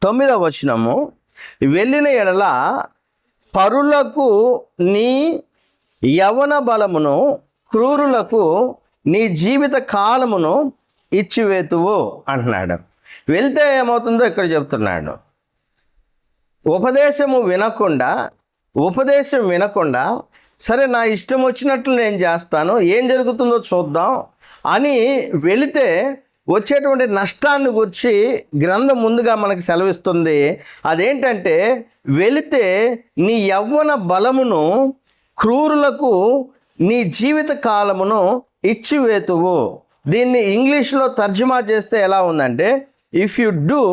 9వ వచనము, వెళ్ళిన ఎడల పరులకు నీ యవన బలమును, క్రూరులకు నీ జీవిత కాలమును ఇచ్చివేతువు అంటున్నాడు. వెళ్తే ఏమవుతుందో ఇక్కడ చెప్తున్నాడు. ఉపదేశం వినకుండా సరే నా ఇష్టం వచ్చినట్లు నేను చేస్తాను, ఏం జరుగుతుందో చూద్దాం అని వెళితే వచ్చేటువంటి నష్టాన్ని గురించి గ్రంథం ముందుగా మనకు సెలవిస్తుంది. అదేంటంటే, వెళితే నీ యవ్వన బలమును, క్రూరులకు నీ జీవిత కాలమును ఇచ్చివేతువు. దీన్ని ఇంగ్లీష్లో తర్జుమా చేస్తే ఎలా ఉందంటే, if you do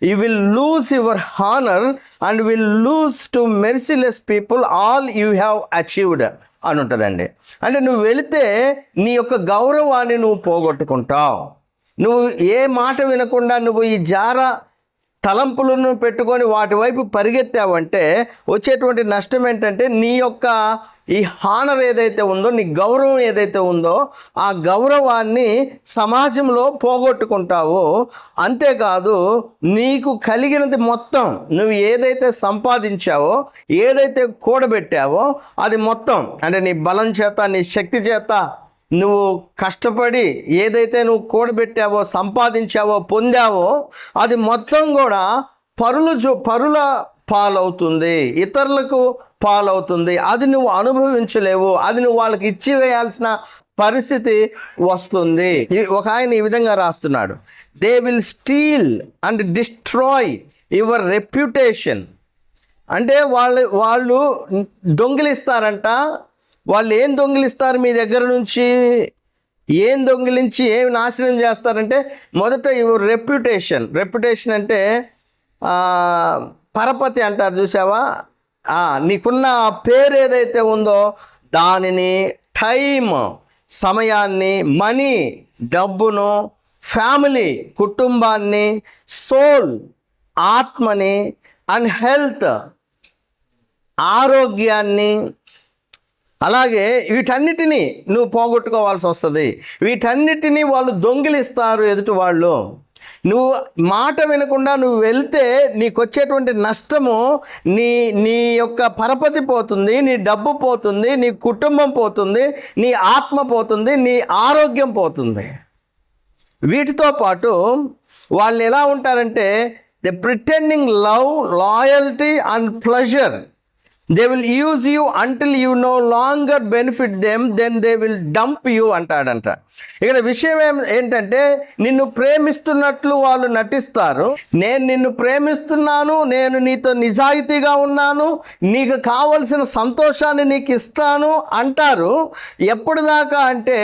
you will lose your honour and will lose to merciless people all you have achieved అని ఉంటుందండి. అంటే నువ్వు వెళితే నీ యొక్క గౌరవాన్ని నువ్వు పోగొట్టుకుంటావు. నువ్వు ఏ మాట వినకుండా నువ్వు ఈ జార తలంపులను పెట్టుకొని వాటి వైపు పరిగెత్తావంటే వచ్చేటువంటి నష్టం ఏంటంటే, నీ యొక్క ఈ హానర్ ఏదైతే ఉందో, నీ గౌరవం ఏదైతే ఉందో, ఆ గౌరవాన్ని సమాజంలో పోగొట్టుకుంటావో. అంతేకాదు, నీకు కలిగినది మొత్తం, నువ్వు ఏదైతే సంపాదించావో, ఏదైతే కూడబెట్టావో అది మొత్తం, అంటే నీ బలం చేత, నీ శక్తి చేత నువ్వు కష్టపడి ఏదైతే నువ్వు కూడబెట్టావో, సంపాదించావో, పొందావో అది మొత్తం కూడా పరుల పాలవుతుంది, ఇతరులకు పాలవుతుంది. అది నువ్వు అనుభవించలేవు, అది నువ్వు వాళ్ళకి ఇచ్చివేయాల్సిన పరిస్థితి వస్తుంది. ఒక ఆయన ఈ విధంగా రాస్తున్నాడు, they will steel and destroy your reputation. అంటే వాళ్ళు దొంగిలిస్తారంట. వాళ్ళు ఏం దొంగిలిస్తారు మీ దగ్గర నుంచి? ఏం దొంగిలించి ఏం నాశనం చేస్తారంటే, మొదట యువర్ రెప్యుటేషన్ అంటే పరపతి అంటారు చూసావా, నీకున్న పేరు ఏదైతే ఉందో దానిని, టైం సమయాన్ని, మనీ డబ్బును, ఫ్యామిలీ కుటుంబాన్ని, సోల్ ఆత్మని, అండ్ హెల్త్ ఆరోగ్యాన్ని, అలాగే వీటన్నిటినీ నువ్వు పోగొట్టుకోవాల్సి వస్తుంది. వీటన్నిటినీ వాళ్ళు దొంగిలిస్తారు ఎదుటి వాళ్ళు. నువ్వు మాట వినకుండా నువ్వు వెళ్తే నీకు వచ్చేటువంటి నష్టము, నీ యొక్క పరపతి పోతుంది, నీ డబ్బు పోతుంది, నీ కుటుంబం పోతుంది, నీ ఆత్మ పోతుంది, నీ ఆరోగ్యం పోతుంది. వీటితో పాటు వాళ్ళు ఎలా ఉంటారంటే, the pretending love, loyalty and pleasure. They will use you until you no longer benefit them, then they will dump you అంటాడంట. ఇక్కడ విషయం ఏంటంటే, నిన్ను ప్రేమిస్తున్నట్లు వాళ్ళు నటిస్తారు. నేను నిన్ను ప్రేమిస్తున్నాను, నేను నీతో నిజాయితీగా ఉన్నాను, నీకు కావలసిన సంతోషాన్ని నీకు ఇస్తాను అంటారు. ఎప్పుడు దాకా అంటే,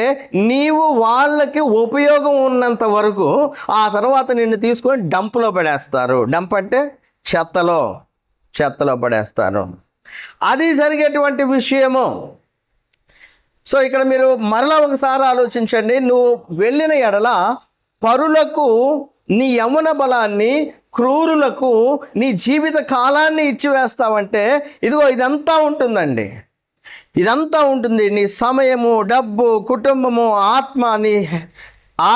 నీవు వాళ్ళకి ఉపయోగం ఉన్నంత వరకు. ఆ తర్వాత నిన్ను తీసుకొని డంప్లో పడేస్తారు. డంప్ అంటే చెత్తలో పడేస్తారు. అది జరిగేటువంటి విషయము. సో ఇక్కడ మీరు మరలా ఒకసారి ఆలోచించండి. నువ్వు వెళ్ళిన ఎడల పరులకు నీ యవ్వన బలాన్ని, క్రూరులకు నీ జీవిత కాలాన్ని ఇచ్చివేస్తావంటే, ఇదిగో ఇదంతా ఉంటుందండి. ఇదంతా ఉంటుంది. నీ సమయము, డబ్బు, కుటుంబము, ఆత్మ, నీ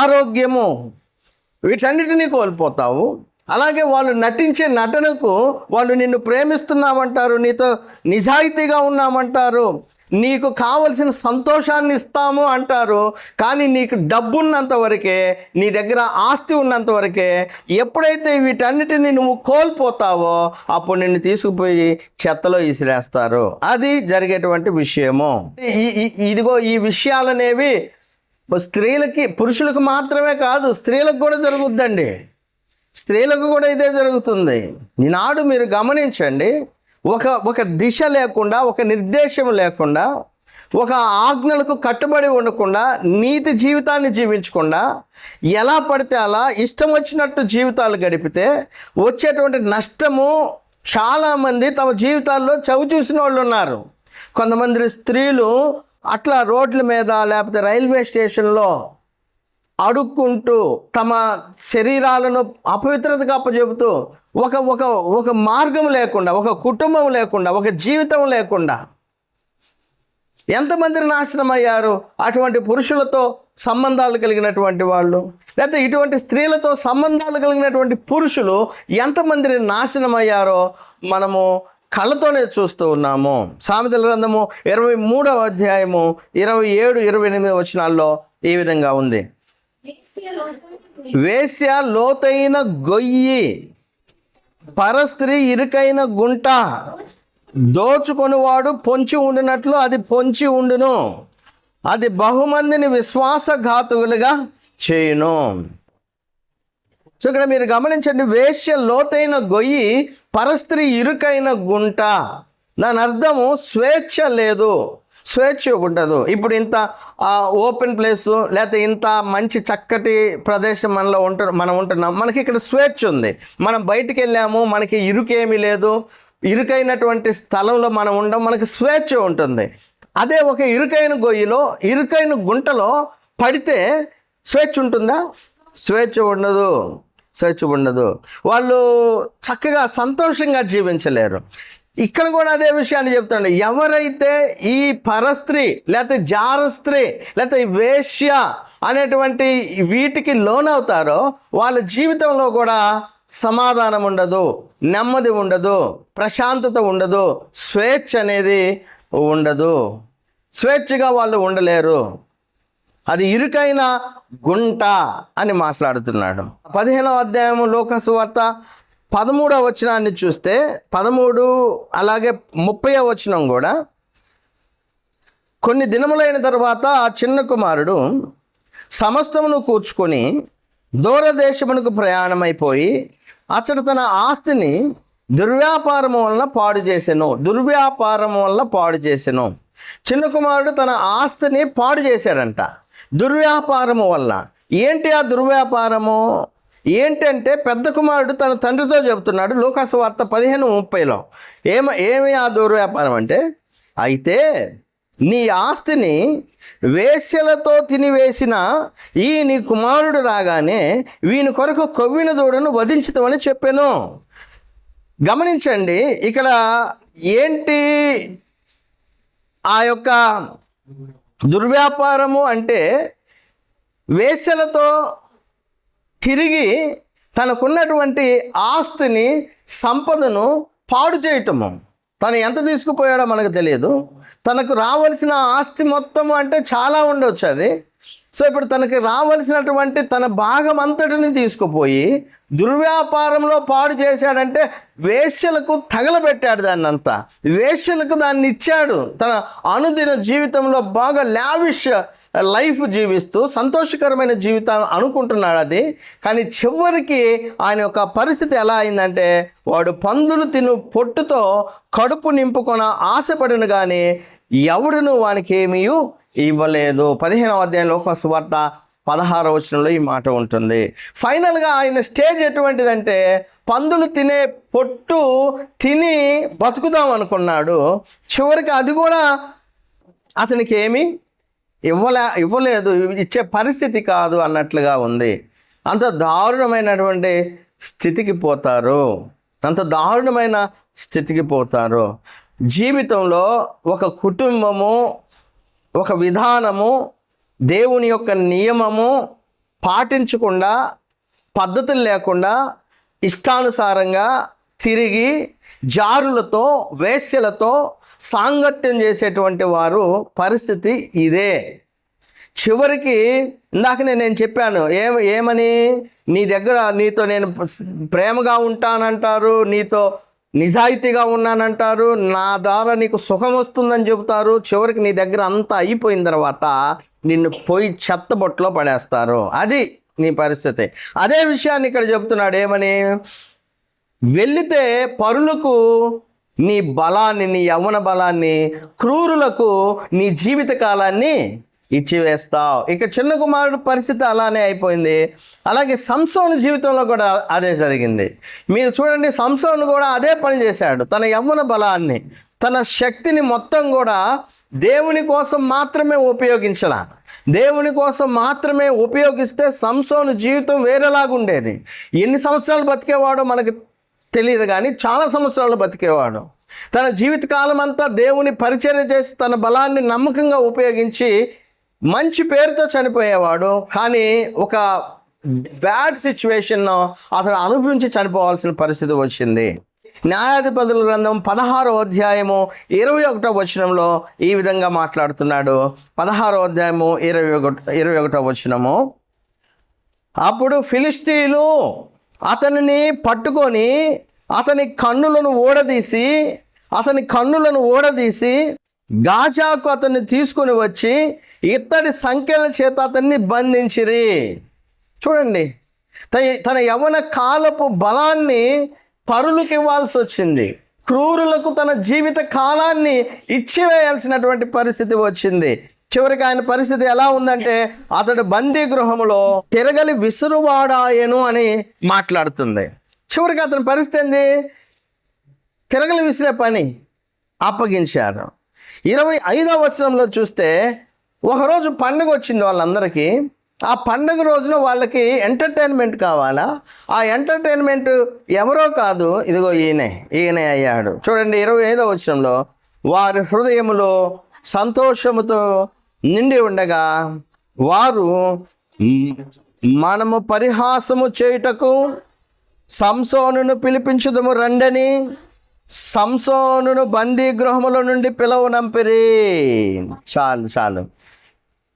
ఆరోగ్యము, వీటన్నిటినీ కోల్పోతావు. అలాగే వాళ్ళు నటించే నటనకు వాళ్ళు నిన్ను ప్రేమిస్తున్నామంటారు, నీతో నిజాయితీగా ఉన్నామంటారు, నీకు కావలసిన సంతోషాన్ని ఇస్తాము అంటారు. కానీ నీకు డబ్బు ఉన్నంత వరకే, నీ దగ్గర ఆస్తి ఉన్నంత వరకే. ఎప్పుడైతే వీటన్నిటిని నువ్వు కోల్పోతావో అప్పుడు నిన్ను తీసుకుపోయి చెత్తలో విసిరేస్తారు. అది జరిగేటువంటి విషయము. ఇదిగో ఈ విషయాలనేవి స్త్రీలకి, పురుషులకు మాత్రమే కాదు, స్త్రీలకు కూడా జరుగుద్దండి. స్త్రీలకు కూడా ఇదే జరుగుతుంది. ఈనాడు మీరు గమనించండి, ఒక దిశ లేకుండా, ఒక నిర్దేశం లేకుండా, ఒక ఆజ్ఞలకు కట్టుబడి ఉండకుండా, నీతి జీవితాన్ని జీవించకుండా, ఎలా పడితే అలా ఇష్టం వచ్చినట్టు జీవితాలు గడిపితే వచ్చేటువంటి నష్టము చాలామంది తమ జీవితాల్లో చవి చూసిన వాళ్ళు ఉన్నారు. కొంతమంది స్త్రీలు అట్లా రోడ్ల మీద లేకపోతే రైల్వే స్టేషన్లో అడుక్కుంటూ తమ శరీరాలను అపవిత్రతగా అప్పచెబుతూ ఒక మార్గం లేకుండా, ఒక కుటుంబం లేకుండా, ఒక జీవితం లేకుండా ఎంతమంది నాశనం అయ్యారు. అటువంటి పురుషులతో సంబంధాలు కలిగినటువంటి వాళ్ళు, లేకపోతే ఇటువంటి స్త్రీలతో సంబంధాలు కలిగినటువంటి పురుషులు ఎంతమందిని నాశనం అయ్యారో మనము కళ్ళతోనే చూస్తూ ఉన్నాము. సామెతల గ్రంథము 23వ అధ్యాయము 27, 28 వచనాల్లో ఈ విధంగా ఉంది. వేశ్య లోతైన గొయ్యి, పరస్త్రీ ఇరుకైన గుంట, దోచుకొనివాడు పొంచి ఉండినట్లు అది పొంచి ఉండును, అది బహుమందిని విశ్వాసఘాతువులుగా చేయును. సో ఇక్కడ మీరు గమనించండి, వేశ్య లోతైన గొయ్యి, పరస్త్రీ ఇరుకైన గుంట. దాని అర్థము స్వేచ్ఛ లేదు, స్వేచ్ఛ ఉండదు. ఇప్పుడు ఇంత ఓపెన్ ప్లేసు లేకపోతే ఇంత మంచి చక్కటి ప్రదేశం మనం ఉంటున్నాం, మనకి ఇక్కడ స్వేచ్ఛ ఉంది. మనం బయటికి వెళ్ళాము, మనకి ఇరుకేమీ లేదు, ఇరుకైనటువంటి స్థలంలో మనం ఉండం, మనకి స్వేచ్ఛ ఉంటుంది. అదే ఒక ఇరుకైన గొయ్యిలో, ఇరుకైన గుంటలో పడితే స్వేచ్ఛ ఉంటుందా? స్వేచ్ఛ ఉండదు, స్వేచ్ఛ ఉండదు. వాళ్ళు చక్కగా సంతోషంగా జీవించలేరు. ఇక్కడ కూడా అదే విషయాన్ని చెప్తున్నాడు. ఎవరైతే ఈ పరస్త్రీ లేకపోతే జారస్త్రీ లేకపోతే వేశ్య అనేటువంటి వీటికి లోనవుతారో వాళ్ళ జీవితంలో కూడా సమాధానం ఉండదు, నెమ్మది ఉండదు, ప్రశాంతత ఉండదు, స్వేచ్ఛ అనేది ఉండదు. స్వేచ్ఛగా వాళ్ళు ఉండలేరు. అది ఇరుకైన గుంట అని మాట్లాడుతున్నాడు. 15వ అధ్యాయము లోక సువార్త 13వ వచనాన్ని చూస్తే 13 అలాగే 30వ వచనం కూడా, కొన్ని దినములైన తర్వాత ఆ చిన్న కుమారుడు సమస్తమును కూర్చుకొని దూరదేశమునకు ప్రయాణమైపోయి అతడు తన ఆస్తిని దుర్వ్యాపారము వలన పాడు చేసెను. చిన్న కుమారుడు తన ఆస్తిని పాడు చేశాడంట దుర్వ్యాపారము వల్ల. ఏంటి ఆ దుర్వ్యాపారము? ఏంటంటే పెద్ద కుమారుడు తన తండ్రితో చెబుతున్నాడు లోకాసు వార్త 15:30లో. ఏమి ఆ దుర్వ్యాపారం అంటే, అయితే నీ ఆస్తిని వేశ్యలతో తినివేసిన ఈ నీ కుమారుడు రాగానే వీని కొరకు కొవ్విన దూడను వధించుతామని చెప్పాను. గమనించండి, ఇక్కడ ఏంటి ఆ యొక్క దుర్వ్యాపారము అంటే, వేశ్యలతో తిరిగి తనకున్నటువంటి ఆస్తిని, సంపదను పాడు చేయటము. తను ఎంత తీసుకుపోయాడో మనకు తెలియదు. తనకు రావాల్సిన ఆస్తి మొత్తం అంటే చాలా ఉండొచ్చు అది. సో ఇప్పుడు తనకి రావాల్సినటువంటి తన భాగం అంతటిని తీసుకుపోయి దుర్వ్యాపారంలో పాడు చేశాడంటే వేశ్యలకు తగలబెట్టాడు దాన్ని అంతా, వేశ్యలకు దాన్ని ఇచ్చాడు. తన అనుదిన జీవితంలో బాగా లావిష్ లైఫ్ జీవిస్తూ సంతోషకరమైన జీవితాన్ని అనుకుంటున్నాడు అది. కానీ చివరికి ఆయన యొక్క పరిస్థితి ఎలా అయిందంటే, వాడు పందులు తిను పొట్టుతో కడుపు నింపుకొన ఆశపడిన కానీ ఎవడును వానికి ఏమీ ఇవ్వలేదు. 15వ అధ్యాయం లోకాసు వార్త 16వ వచనంలో ఈ మాట ఉంటుంది. ఫైనల్గా ఆయన స్టేజ్ ఎటువంటిదంటే, పందులు తినే పొట్టు తిని బతుకుదాం అనుకున్నాడు. చివరికి అది కూడా అతనికి ఏమీ ఇవ్వలేదు, ఇచ్చే పరిస్థితి కాదు అన్నట్లుగా ఉంది. అంత దారుణమైనటువంటి స్థితికి పోతారు, అంత దారుణమైన స్థితికి పోతారు. జీవితంలో ఒక కుటుంబము, ఒక విధానము, దేవుని యొక్క నియమము పాటించకుండా, పద్ధతులు లేకుండా ఇష్టానుసారంగా తిరిగి జారులతో, వేశ్యలతో సాంగత్యం చేసేటువంటి వారు పరిస్థితి ఇదే. చివరికి ఇందాక నేను చెప్పాను ఏమని, నీ దగ్గర నీతో నేను ప్రేమగా ఉంటానంటారు, నీతో నిజాయితీగా ఉన్నానంటారు, నా ద్వారా నీకు సుఖం వస్తుందని చెబుతారు. చివరికి నీ దగ్గర అంతా అయిపోయిన తర్వాత నిన్ను పోయి చెత్తబొట్టులో పడేస్తారు. అది నీ పరిస్థితి. అదే విషయాన్ని ఇక్కడ చెబుతున్నాడు. ఏమని, వెళితే పరులకు నీ బలాన్ని, నీ యవ్వన బలాన్ని, క్రూరులకు నీ జీవిత కాలాన్ని ఇచ్చివేస్తావు. ఇక చిన్న కుమారుడు పరిస్థితి అలానే అయిపోయింది. అలాగే సంసోను జీవితంలో కూడా అదే జరిగింది. మీరు చూడండి, సంసోను కూడా అదే పని చేశాడు. తన యవ్వన బలాన్ని, తన శక్తిని మొత్తం కూడా దేవుని కోసం మాత్రమే ఉపయోగించాల. దేవుని కోసం మాత్రమే ఉపయోగిస్తే సంసోను జీవితం వేరేలాగుండేది. ఎన్ని సంవత్సరాలు బతికేవాడో మనకి తెలియదు, కానీ చాలా సంవత్సరాలు బతికేవాడు. తన జీవితకాలం అంతా దేవుని పరిచర్య చేసి తన బలాన్ని నమ్మకంగా ఉపయోగించి మంచి పేరుతో చనిపోయేవాడు, కానీ ఒక బ్యాడ్ సిచ్యువేషన్ అతను అనుభవించి చనిపోవాల్సిన పరిస్థితి వచ్చింది. న్యాయాధిపతుల గ్రంథం 16వ అధ్యాయము 21వ వచనంలో ఈ విధంగా మాట్లాడుతున్నాడు. 16వ అధ్యాయము 21వ వచనము, అప్పుడు ఫిలిష్తీయులు అతనిని పట్టుకొని అతని కన్నులను ఊడదీసి గాజాకు అతన్ని తీసుకుని వచ్చి ఇత్తడి సంఖ్యల చేత అతన్ని బంధించిరి. చూడండి, తన యవ్వన కాలపు బలాన్ని పరులకు ఇవ్వాల్సి వచ్చింది. క్రూరులకు తన జీవిత కాలాన్ని ఇచ్చివేయాల్సినటువంటి పరిస్థితి వచ్చింది. చివరికి ఆయన పరిస్థితి ఎలా ఉందంటే అతడు బందీ గృహములో తిరగలి విసురువాడాయను అని మాట్లాడుతుంది. చివరికి అతని పరిస్థితి ఏంది? తిరగలి విసిరే పని అప్పగించారు. 25వ వచనంలో చూస్తే, ఒకరోజు పండుగ వచ్చింది వాళ్ళందరికీ. ఆ పండుగ రోజున వాళ్ళకి ఎంటర్టైన్మెంట్ కావాలా? ఆ ఎంటర్టైన్మెంట్ ఎవరో కాదు, ఇదిగో ఈయనే అయ్యాడు. చూడండి 25వ వచనంలో, వారి హృదయములో సంతోషముతో నిండి ఉండగా వారు మనము పరిహాసము చేయుటకు సంసోనును పిలిపించుదము రండని సంసోనును బందీ గృహముల నుండి పిలవనంపిరి. చాలు.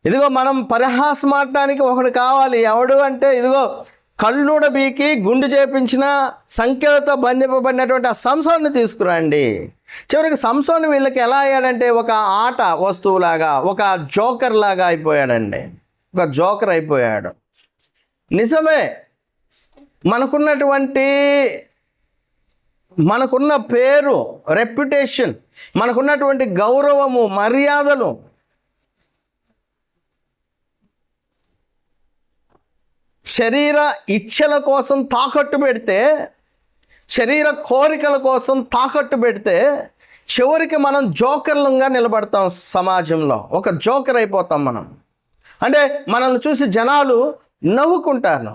ఇదిగో మనం పరిహాసమాడటానికి ఒకడు కావాలి. ఎవడు అంటే, ఇదిగో కళ్ళుడ బీకి గుండు చేపించిన సంఖ్యలతో బంధింపబడినటువంటి ఆ సంసోన్ని తీసుకురండి. చివరికి సంసోను వీళ్ళకి ఎలా అయ్యాడంటే ఒక ఆట వస్తువులాగా, ఒక జోకర్ లాగా అయిపోయాడండి. ఒక జోకర్ అయిపోయాడు. నిజమే, మనకున్న పేరు, రెప్యుటేషన్, మనకున్నటువంటి గౌరవము, మర్యాదలు శరీర ఇచ్ఛల కోసం తాకట్టు పెడితే, శరీర కోరికల కోసం తాకట్టు పెడితే చివరికి మనం జోకర్లంగా నిలబడతాం. సమాజంలో ఒక జోకర్ అయిపోతాం మనం. అంటే మనల్ని చూసి జనాలు నవ్వుకుంటారు,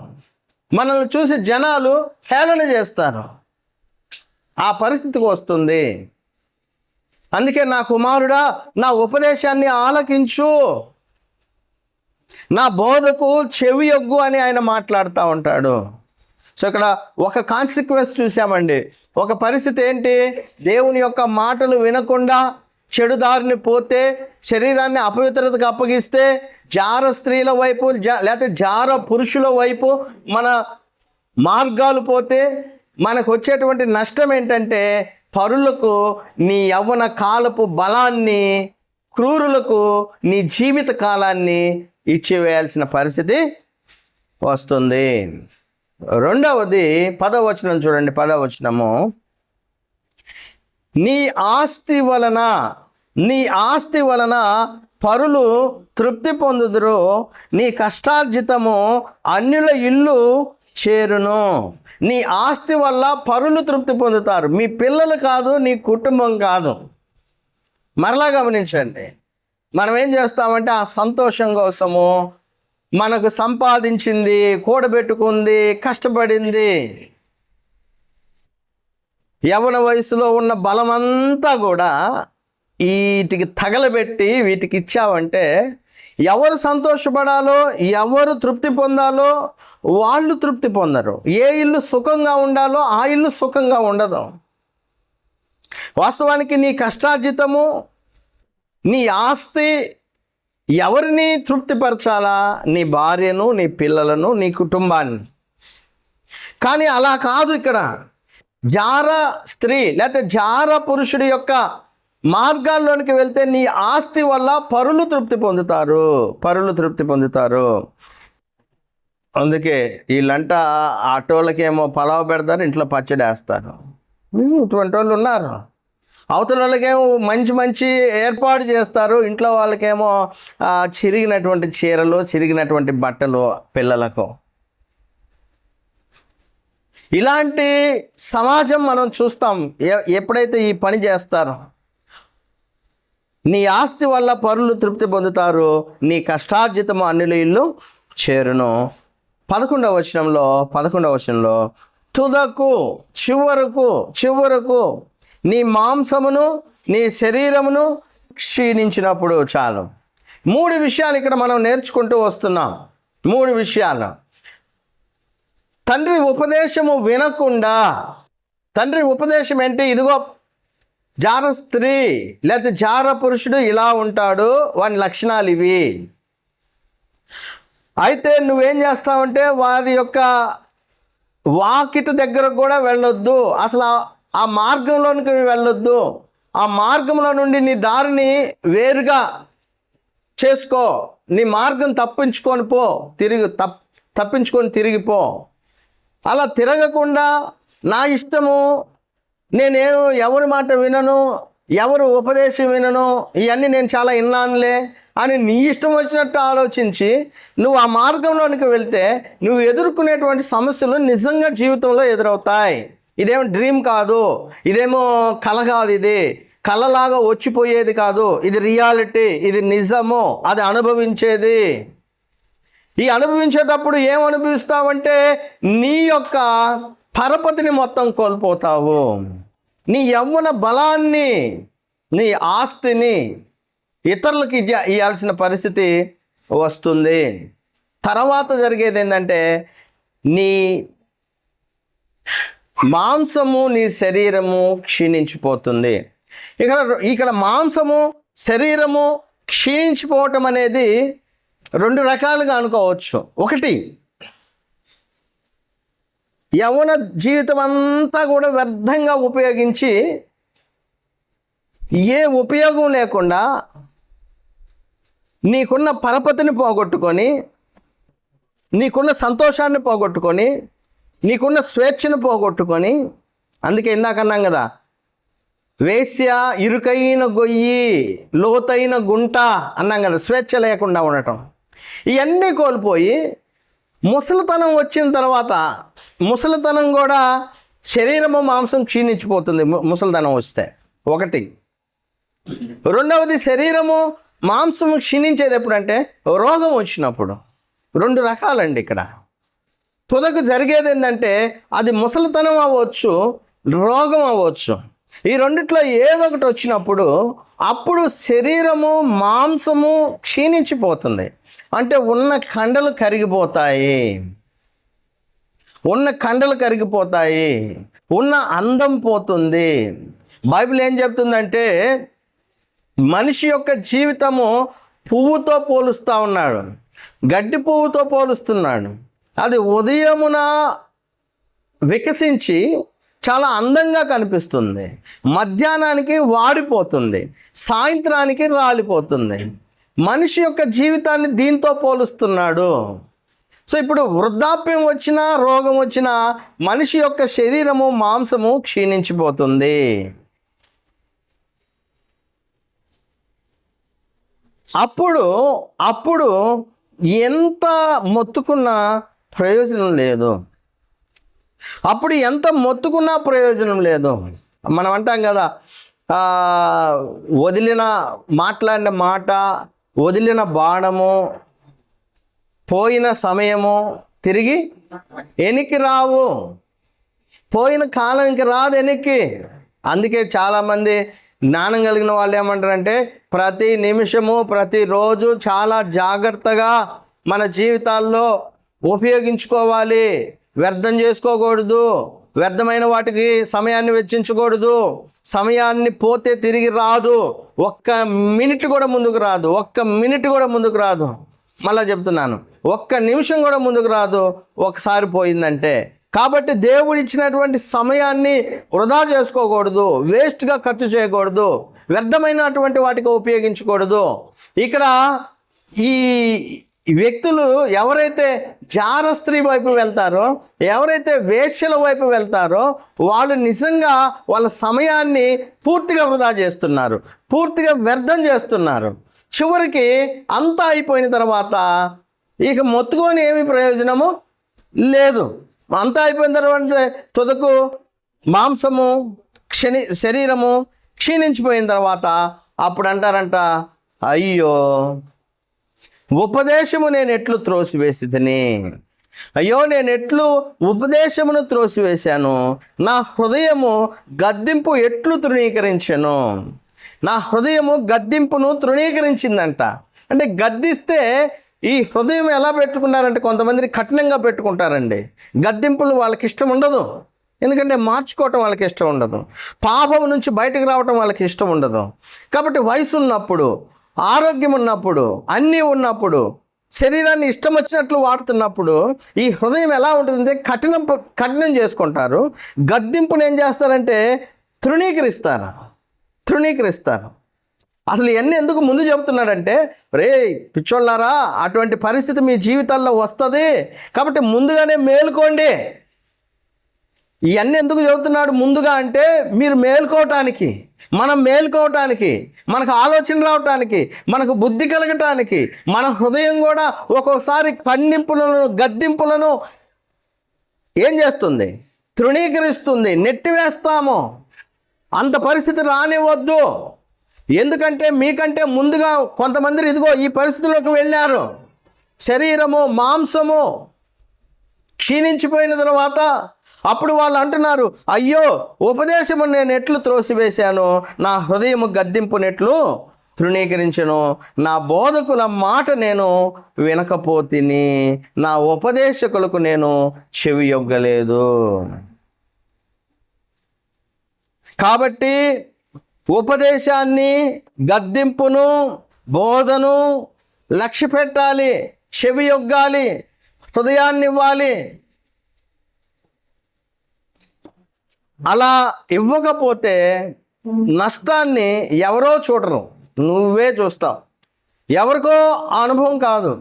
మనల్ని చూసి జనాలు హేళన చేస్తారు. ఆ పరిస్థితికి వస్తుంది. అందుకే నా కుమారుడా, నా ఉపదేశాన్ని ఆలకించు, నా బోధకు చెవియొగ్గు అని ఆయన మాట్లాడుతూ ఉంటాడు. సో ఇక్కడ ఒక కాన్సిక్వెన్స్ చూసామండి. ఒక పరిస్థితి ఏంటి? దేవుని యొక్క మాటలు వినకుండా చెడు దారిని పోతే, శరీరాన్ని అపవిత్రతకు అప్పగిస్తే, జార స్త్రీల వైపు లేకపోతే జార పురుషుల వైపు మన మార్గాలు పోతే మనకు వచ్చేటువంటి నష్టం ఏంటంటే, పరులకు నీ యవ్వన కాలపు బలాన్ని, క్రూరులకు నీ జీవిత కాలాన్ని ఇచ్చివేయాల్సిన పరిస్థితి వస్తుంది. రెండవది 10వ వచనం చూడండి. 10వ వచనము, నీ ఆస్తి వలన పరులు తృప్తి పొందుదురు, నీ కష్టార్జితము అన్యుల ఇల్లు చేరును. నీ ఆస్తి వల్ల పరులు తృప్తి పొందుతారు, మీ పిల్లలు కాదు, నీ కుటుంబం కాదు. మరలా గమనించండి, మనం ఏం చేస్తామంటే ఆ సంతోషం కోసము మనకు సంపాదించింది, కూడబెట్టుకుంది, కష్టపడింది, యవ్వన వయసులో ఉన్న బలమంతా కూడా వీటికి తగలబెట్టి వీటికి ఇచ్చావంటే ఎవరు సంతోషపడాలో, ఎవరు తృప్తి పొందాలో వాళ్ళు తృప్తి పొందరు. ఏ ఇల్లు సుఖంగా ఉండాలో ఆ ఇల్లు సుఖంగా ఉండదు. వాస్తవానికి నీ కష్టార్జితము, నీ ఆస్తి ఎవరిని తృప్తిపరచాలా? నీ భార్యను, నీ పిల్లలను, నీ కుటుంబాన్ని. కానీ అలా కాదు. ఇక్కడ జార స్త్రీ లేకపోతే జార పురుషుడి యొక్క మార్గాల్లోనికి వెళ్తే నీ ఆస్తి వల్ల పరులు తృప్తి పొందుతారు. అందుకే వీళ్ళంట ఆటోళ్ళకేమో పలావ్ పెడతారు, ఇంట్లో పచ్చడి వేస్తారు. ఇటువంటి వాళ్ళు ఉన్నారు. అవతల వాళ్ళకేమో మంచి ఏర్పాటు చేస్తారు, ఇంట్లో వాళ్ళకేమో చిరిగినటువంటి చీరలు, చిరిగినటువంటి బట్టలు పిల్లలకు. ఇలాంటి సమాజం మనం చూస్తాం. ఎప్పుడైతే ఈ పని చేస్తారో, నీ ఆస్తి వల్ల పరులు తృప్తి పొందుతారు, నీ కష్టార్జితము అన్యుల ఇల్లు చేరును. 11వ వచనంలో తుదకు చివరకు నీ మాంసమును నీ శరీరమును క్షీణించినప్పుడు చాలు. 3 విషయాలు ఇక్కడ మనం నేర్చుకుంటూ వస్తున్నాం. 3 విషయాలు. తండ్రి ఉపదేశము వినకుండా, తండ్రి ఉపదేశం ఏంటి? ఇదిగో జార స్త్రీ లేకపోతే జార పురుషుడు ఇలా ఉంటాడు, వాని లక్షణాలు ఇవి. అయితే నువ్వేం చేస్తావంటే వారి యొక్క వాకిట దగ్గరకు కూడా వెళ్ళొద్దు, అసలు ఆ మార్గంలోనికి వెళ్ళొద్దు, ఆ మార్గంలో నుండి నీ దారిని వేరుగా చేసుకో, నీ మార్గం తప్పించుకొని పో, తప్పించుకొని తిరిగిపో. అలా తిరగకుండా నా ఇష్టము, నేనేమో ఎవరి మాట వినను, ఎవరు ఉపదేశం వినను, ఇవన్నీ నేను చాలా విన్నానులే అని నీ ఇష్టం వచ్చినట్టు ఆలోచించి నువ్వు ఆ మార్గంలోనికి వెళ్తే నువ్వు ఎదుర్కొనేటువంటి సమస్యలు నిజంగా జీవితంలో ఎదురవుతాయి. ఇదేమో డ్రీమ్ కాదు, ఇదేమో కల కాదు, ఇది కలలాగా వచ్చిపోయేది కాదు, ఇది రియాలిటీ, ఇది నిజము, అది అనుభవించేది. ఈ అనుభవించేటప్పుడు ఏం అనుభవిస్తావంటే నీ యొక్క పరపతిని మొత్తం కోల్పోతావు, నీ యవ్వన బలాన్ని, నీ ఆస్తిని ఇతరులకు ఇవ్వాల్సిన పరిస్థితి వస్తుంది. తర్వాత జరిగేది ఏంటంటే నీ మాంసము, నీ శరీరము క్షీణించిపోతుంది. ఇక్కడ మాంసము, శరీరము క్షీణించిపోవటం అనేది 2 రకాలుగా అనుకోవచ్చు. ఒకటి, యవ్వన జీవితం అంతా కూడా వ్యర్థంగా ఉపయోగించి ఏ ఉపయోగం లేకుండా నీకున్న పరపతిని పోగొట్టుకొని, నీకున్న సంతోషాన్ని పోగొట్టుకొని, నీకున్న స్వేచ్ఛను పోగొట్టుకొని, అందుకే ఇందాకన్నాం కదా, వేశ్య, ఇరుకైన గొయ్యి, లోతైన గుంట అన్నాం కదా, స్వేచ్ఛ లేకుండా ఉండటం. ఇవన్నీ కోల్పోయి ముసలితనం వచ్చిన తర్వాత, ముసలితనం కూడా శరీరము మాంసం క్షీణించిపోతుంది ముసలితనం వస్తే. ఒకటి. రెండవది, శరీరము మాంసము క్షీణించేది ఎప్పుడంటే రోగం వచ్చినప్పుడు. 2 రకాలండి ఇక్కడ. తుదకు జరిగేది ఏంటంటే అది ముసలితనం అవ్వచ్చు, రోగం అవ్వచ్చు. ఈ రెండిట్లో ఏదో ఒకటి వచ్చినప్పుడు అప్పుడు శరీరము, మాంసము క్షీణించిపోతుంది. అంటే ఉన్న కండలు కరిగిపోతాయి, ఉన్న అందం పోతుంది. బైబిల్ ఏం చెప్తుందంటే మనిషి యొక్క జీవితము పువ్వుతో పోలుస్తూ ఉన్నాడు, గడ్డి పువ్వుతో పోలుస్తున్నాడు. అది ఉదయమున వికసించి చాలా అందంగా కనిపిస్తుంది, మధ్యాహ్నానికి వాడిపోతుంది, సాయంత్రానికి రాలిపోతుంది. మనిషి యొక్క జీవితాన్ని దీంతో పోలుస్తున్నాడు. సో ఇప్పుడు వృద్ధాప్యం వచ్చినా, రోగం వచ్చినా మనిషి యొక్క శరీరము, మాంసము క్షీణించిపోతుంది. అప్పుడు ఎంత మొత్తుకున్నా ప్రయోజనం లేదు. మనం అంటాం కదా, మాట్లాడిన మాట, వదిలిన బాణము, పోయిన సమయము తిరిగి వెనక్కి రావు, పోయిన కాలం ఇంక రాదు వెనక్కి. అందుకే చాలామంది జ్ఞానం కలిగిన వాళ్ళు ఏమంటారంటే ప్రతి నిమిషము, ప్రతిరోజు చాలా జాగ్రత్తగా మన జీవితాల్లో ఉపయోగించుకోవాలి, వ్యర్థం చేసుకోకూడదు, వ్యర్థమైన వాటికి సమయాన్ని వెచ్చించకూడదు, సమయాన్ని పోతే తిరిగి రాదు, ఒక్క మినిట్ కూడా ముందుకు రాదు. మళ్ళీ చెప్తున్నాను, ఒక్క నిమిషం కూడా ముందుకు రాదు ఒకసారి పోయిందంటే. కాబట్టి దేవుడు ఇచ్చినటువంటి సమయాన్ని వృధా చేసుకోకూడదు, వేస్ట్గా ఖర్చు చేయకూడదు, వ్యర్థమైనటువంటి వాటికి ఉపయోగించకూడదు. ఇక్కడ ఈ వ్యక్తులు ఎవరైతే జార స్త్రీ వైపు వెళ్తారో, ఎవరైతే వేశ్యల వైపు వెళ్తారో వాళ్ళు నిజంగా వాళ్ళ సమయాన్ని పూర్తిగా వృధా చేస్తున్నారు, పూర్తిగా వ్యర్థం చేస్తున్నారు. చివరికి అంతా అయిపోయిన తర్వాత ఇక మొత్తుకొని ఏమి ప్రయోజనము లేదు. అంతా అయిపోయిన తర్వాత తుదకు మాంసము, శరీరము క్షీణించిపోయిన తర్వాత అప్పుడు అంటారంట, అయ్యో ఉపదేశము నేను ఎట్లు త్రోసివేసితిని, అయ్యో నేను ఎట్లు ఉపదేశమును త్రోసివేశాను, నా హృదయము గద్దింపు ఎట్లు తృణీకరించెను. నా హృదయము గద్దింపును తృణీకరించిందంట. అంటే గద్దిస్తే ఈ హృదయం ఎలా పెట్టుకున్నారంటే కొంతమంది కఠినంగా పెట్టుకుంటారండి. గద్దింపులు వాళ్ళకి ఇష్టం ఉండదు, ఎందుకంటే మార్చుకోవటం వాళ్ళకి ఇష్టం ఉండదు, పాపం నుంచి బయటకు రావటం వాళ్ళకి ఇష్టం ఉండదు. కాబట్టి వయసు ఉన్నప్పుడు, ఆరోగ్యం ఉన్నప్పుడు, అన్నీ ఉన్నప్పుడు, శరీరాన్ని ఇష్టం వచ్చినట్లు వాడుతున్నప్పుడు ఈ హృదయం ఎలా ఉంటుందంటే కఠినం చేసుకుంటారు. గద్దింపును ఏం చేస్తారంటే తృణీకరిస్తారు. అసలు ఇవన్నీ ఎందుకు ముందు చెబుతున్నాడంటే, రే పిచ్చోళ్ళారా, అటువంటి పరిస్థితి మీ జీవితాల్లో వస్తుంది, కాబట్టి ముందుగానే మేలుకోండి. ఇవన్నీ ఎందుకు చెబుతున్నాడు ముందుగా అంటే, మీరు మేలుకోవటానికి, మనం మేలుకోవటానికి, మనకు ఆలోచన రావటానికి, మనకు బుద్ధి కలగటానికి. మన హృదయం కూడా ఒక్కోసారి ఖండింపులను, గద్దింపులను ఏం చేస్తుంది? తృణీకరిస్తుంది, నెట్టివేస్తాము. అంత పరిస్థితి రానివ్వద్దు. ఎందుకంటే మీకంటే ముందుగా కొంతమంది ఇదిగో ఈ పరిస్థితిలోకి వెళ్ళారు. శరీరము, మాంసము క్షీణించిపోయిన తర్వాత అప్పుడు వాళ్ళు అంటున్నారు, అయ్యో ఉపదేశము నేను ఎట్లు త్రోసివేశాను, నా హృదయము గద్దింపునెట్లు తృణీకరించను, నా బోధకుల మాట నేను వినకపోతిని, నా ఉపదేశకులకు నేను చెవియొగ్గలేదు. కాబట్టి ఉపదేశాన్ని, గద్దింపును, బోధను లక్ష్య పెట్టాలి, చెవియొగ్గాలి, హృదయాన్ని ఇవ్వాలి. అలా ఇవ్వకపోతే నష్టాన్ని ఎవరో చూడరు, నువ్వే చూస్తావు. ఎవరికో అనుభవం కాదు,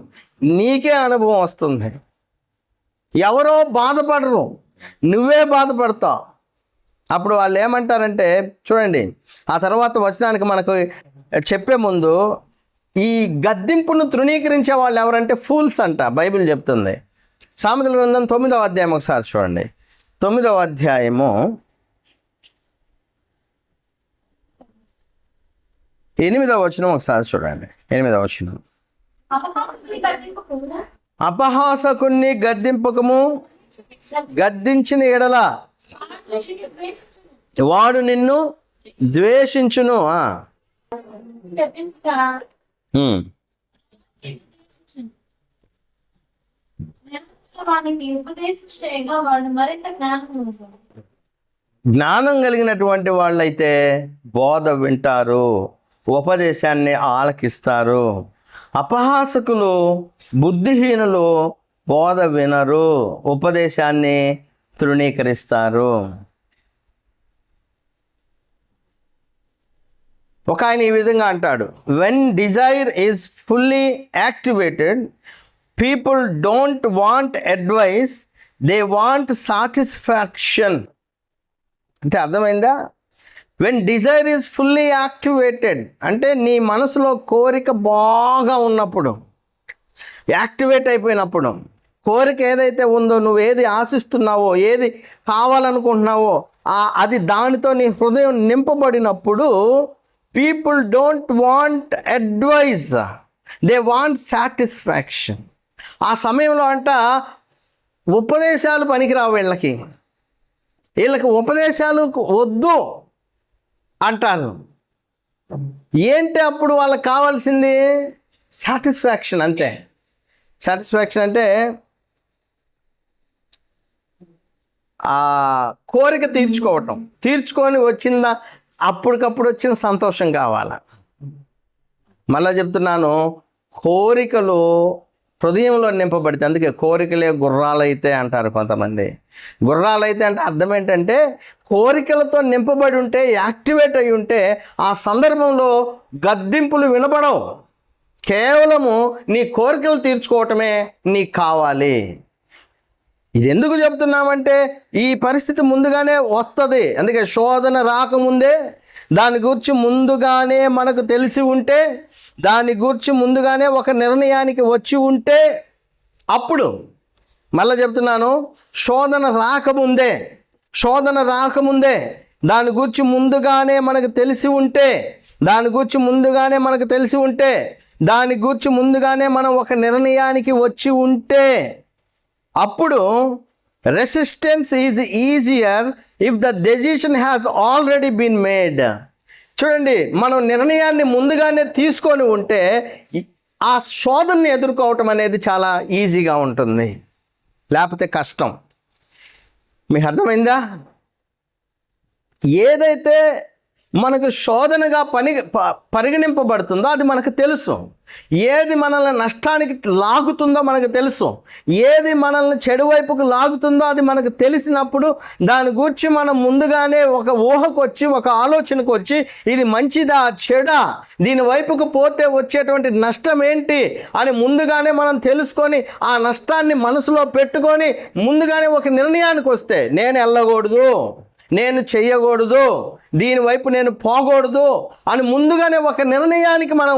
నీకే అనుభవం వస్తుంది. ఎవరో బాధపడరు, నువ్వే బాధపడతావు. అప్పుడు వాళ్ళు ఏమంటారంటే, చూడండి ఆ తర్వాత వచనానికి మనకు చెప్పే ముందు, ఈ గద్దింపును తృణీకరించే వాళ్ళు ఎవరంటే ఫూల్స్ అంట బైబిల్ చెప్తుంది. సామెతల గ్రంథం 9వ అధ్యాయం ఒకసారి చూడండి. 9వ అధ్యాయము 8వ వచనం ఒకసారి చూడండి. 8వ వచనం, అపహాసకుణ్ణి గద్దింపకము, గద్దించిన ఎడల వాడు నిన్ను ద్వేషించును. జ్ఞానం కలిగినటువంటి వాళ్ళైతే బోధ వింటారు, ఉపదేశాన్ని ఆలకిస్తారు. అపహాసకులు, బుద్ధిహీనులు బోధ వినరు, ఉపదేశాన్ని తృణీకరిస్తారు. ఒక ఆయన ఈ విధంగా అంటాడు, when Dzire is fully activated, people don't want advice, they want satisfaction. అంటే అర్థమైందా? When Dzire is fully activated అంటే నీ మనసులో కోరిక బాగా ఉన్నప్పుడు, యాక్టివేట్ అయిపోయినప్పుడు, కోరిక ఏదైతే ఉందో, నువ్వు ఏది ఆశిస్తున్నావో, ఏది కావాలనుకుంటున్నావో అది దానితో నీ హృదయం నింపబడినప్పుడు, people don't want advice, they want satisfaction. ఆ సమయంలో అంట ఉపదేశాలు పనికిరావు, వీళ్ళకి ఉపదేశాలు వద్దు అంటాను. ఏంటి అప్పుడు వాళ్ళకి కావాల్సింది? సాటిస్ఫాక్షన్. అంతే. సాటిస్ఫాక్షన్ అంటే ఆ కోరిక తీర్చుకొని వచ్చిందా, అప్పటికప్పుడు వచ్చిన సంతోషం కావాలా. మళ్ళా చెప్తున్నాను, కోరికలు హృదయంలో నింపబడితే, అందుకే కోరికలే గుర్రాలైతే అంటారు కొంతమంది. గుర్రాలైతే అంటే అర్థం ఏంటంటే, కోరికలతో నింపబడి ఉంటే, యాక్టివేట్ అయి ఉంటే, ఆ సందర్భంలో గద్దింపులు వినబడవు. కేవలము నీ కోరికలు తీర్చుకోవటమే నీకు కావాలి. ఇది ఎందుకు చెప్తున్నామంటే, ఈ పరిస్థితి ముందుగానే వస్తుంది. అందుకే శోధన రాకముందే దాని గురించి ముందుగానే మనకు తెలిసి ఉంటే, దాని గురించి ముందుగానే ఒక నిర్ణయానికి వచ్చి ఉంటే, అప్పుడు మళ్ళీ చెప్తున్నాను, శోధన రాకముందే దాని గురించి ముందుగానే మనకు తెలిసి ఉంటే, దాని గురించి ముందుగానే మనం ఒక నిర్ణయానికి వచ్చి ఉంటే, అప్పుడు resistance is easier if the decision has already been made. చూడండి, మనం నిర్ణయాన్ని ముందుగానే తీసుకొని ఉంటే ఆ శోధనని ఎదుర్కోవటం అనేది చాలా ఈజీగా ఉంటుంది, లేకపోతే కష్టం. మీకు అర్థమైందా? ఏదైతే మనకు శోధనగా పరిగణింపబడుతుందో అది మనకు తెలుసు. ఏది మనల్ని నష్టానికి లాగుతుందో మనకు తెలుసు. ఏది మనల్ని చెడు వైపుకు లాగుతుందో అది మనకు తెలిసినప్పుడు దాని గురించి మనం ముందుగానే ఒక ఊహకు వచ్చి, ఒక ఆలోచనకు వచ్చి, ఇది మంచిదా చెడా, దీని వైపుకు పోతే వచ్చేటువంటి నష్టం ఏంటి అని ముందుగానే మనం తెలుసుకొని ఆ నష్టాన్ని మనసులో పెట్టుకొని ముందుగానే ఒక నిర్ణయానికి వస్తే, నేను వెళ్ళకూడదు, నేను చెయ్యకూడదు, దీనివైపు నేను పోకూడదు అని ముందుగానే ఒక నిర్ణయానికి మనం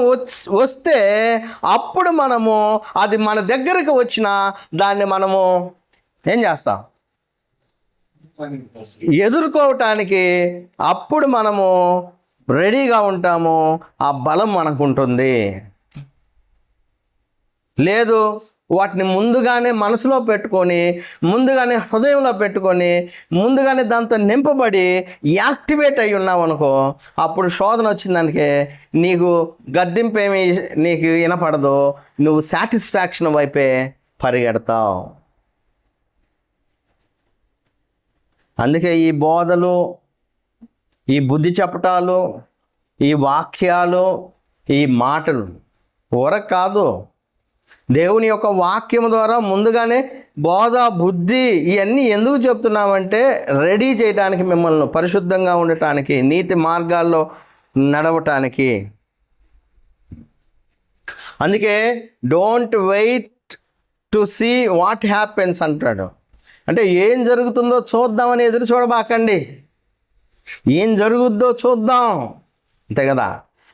వస్తే అప్పుడు మనము అది మన దగ్గరకు వచ్చినా దాన్ని మనము ఏం చేస్తాం? ఎదుర్కోవటానికి అప్పుడు మనము రెడీగా ఉంటాము. ఆ బలం మనకు ఉంటుంది. లేదు, వాటిని ముందుగానే మనసులో పెట్టుకొని, ముందుగానే హృదయంలో పెట్టుకొని, ముందుగానే దాంతో నింపబడి యాక్టివేట్ అయి ఉన్నావు అనుకో, అప్పుడు శోధన వచ్చిందానికి నీకు గద్దింపేమి నీకు వినపడదు, నువ్వు సాటిస్ఫాక్షన్ వైపే పరిగెడతావు. అందుకే ఈ బోధలు, ఈ బుద్ధి చెప్పటాలు, ఈ వాక్యాలు, ఈ మాటలు ఊరక కాదు. దేవుని యొక్క వాక్యం ద్వారా ముందుగానే బోధ, బుద్ధి ఇవన్నీ ఎందుకు చెప్తున్నామంటే రెడీ చేయడానికి, మిమ్మల్ని పరిశుద్ధంగా ఉండటానికి, నీతి మార్గాల్లో నడవటానికి. అందుకే don't wait to see what happens అంటాడు. అంటే ఏం జరుగుతుందో చూద్దామని ఎదురు చూడబాకండి, ఏం జరుగుద్దో చూద్దాం, అంతే కదా.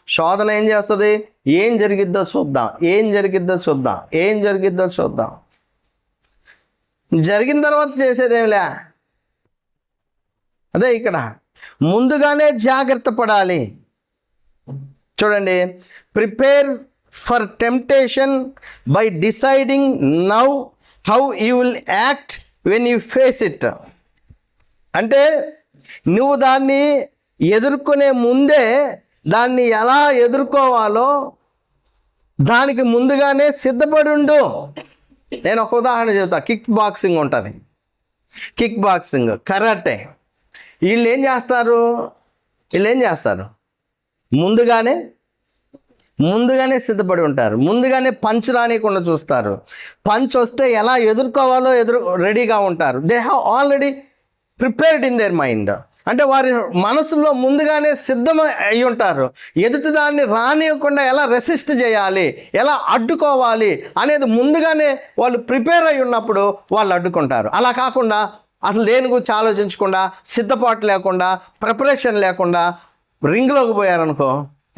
శోధన ఏం చేస్తుంది? ఏం జరిగిద్దో చూద్దాం, ఏం జరిగిద్దో చూద్దాం, ఏం జరిగిద్దో చూద్దాం. జరిగిన తర్వాత చేసేదేమిలే. అదే ఇక్కడ ముందుగానే జాగ్రత్త పడాలి. చూడండి, prepare for temptation by deciding now how you will act when you face it. అంటే నువ్వు దాన్ని ఎదుర్కొనే ముందే దాన్ని ఎలా ఎదుర్కోవాలో దానికి ముందుగానే సిద్ధపడి ఉండు. నేను ఒక ఉదాహరణ చెబుతా. కిక్ బాక్సింగ్ ఉంటుంది, కిక్ బాక్సింగ్, కరాటే. వీళ్ళు ఏం చేస్తారు? ముందుగానే సిద్ధపడి ఉంటారు. ముందుగానే పంచ్ రానియకుండా చూస్తారు. పంచ్ వస్తే ఎలా ఎదుర్కోవాలో రెడీగా ఉంటారు. They have already prepared in their mind. అంటే వారి మనసులో ముందుగానే సిద్ధం అయి ఉంటారు. ఎదుటి దాన్ని రానియకుండా ఎలా రెసిస్ట్ చేయాలి, ఎలా అడ్డుకోవాలి అనేది ముందుగానే వాళ్ళు ప్రిపేర్ అయి ఉన్నప్పుడు వాళ్ళు అడ్డుకుంటారు. అలా కాకుండా అసలు దేని గురించి ఆలోచించకుండా, సిద్ధపాటు లేకుండా, ప్రిపరేషన్ లేకుండా రింగ్లోకి పోయారనుకో,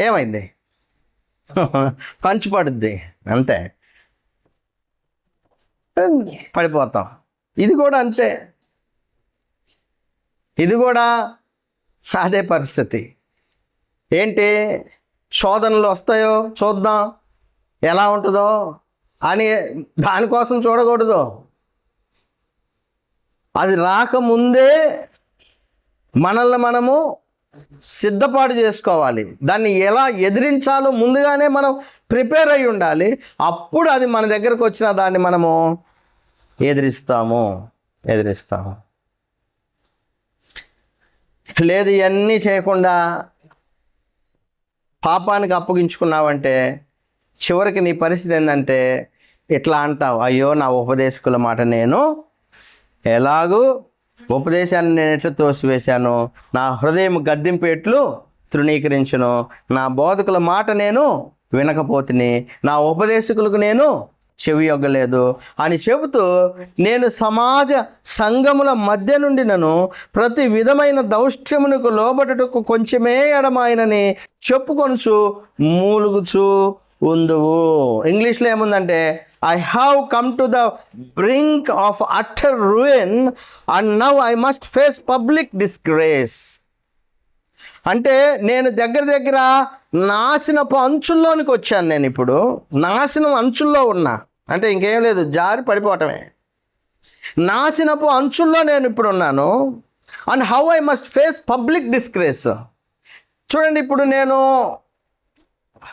ఏమైంది? పంచి పడుద్ది, అంతే, పడిపోతాం. ఇది కూడా అంతే, ఇది కూడా అదే పరిస్థితి. ఏంటి, శోధనలు వస్తాయో చూద్దాం ఎలా ఉంటుందో అని దానికోసం చూడకూడదు. అది రాకముందే మనల్ని మనము సిద్ధపాటు చేసుకోవాలి. దాన్ని ఎలా ఎదిరించాలో ముందుగానే మనం ప్రిపేర్ అయి ఉండాలి. అప్పుడు అది మన దగ్గరకు వచ్చిన దాన్ని మనము ఎదిరిస్తాము. లేదు, ఇవన్నీ చేయకుండా పాపానికి అప్పగించుకున్నావంటే చివరికి నీ పరిస్థితి ఏంటంటే ఇట్లా అంటావు, అయ్యో నా ఉపదేశకుల మాట నేను ఎలాగూ ఉపదేశాన్ని నేను ఎట్లా తోసివేశాను, నా హృదయం గద్దింపేట్లు తృణీకరించును, నా బోధకుల మాట నేను వినకపోతిని, నా ఉపదేశకులకు నేను చెవియొగ్గలేదు అని చెబుతూ, నేను సమాజ సంఘముల మధ్య నుండి నన్ను ప్రతి విధమైన దౌష్ట్యమునకు లోబడుటకు కొంచెమే ఎడమాయనని చెప్పుకొనుచు మూలుగుచు ఉందువు. ఇంగ్లీష్లో ఏముందంటే, I have come to the brink of utter ruin and now I must face public disgrace. అంటే నేను దగ్గర నాశనపు అంచుల్లోనికి వచ్చాను. నేను ఇప్పుడు నాశనం అంచుల్లో ఉన్నా, అంటే ఇంకేం లేదు, జారి పడిపోవటమే. నాశనపు అంచుల్లో నేను ఇప్పుడు ఉన్నాను. And how I must face public disgrace. చూడండి, ఇప్పుడు నేను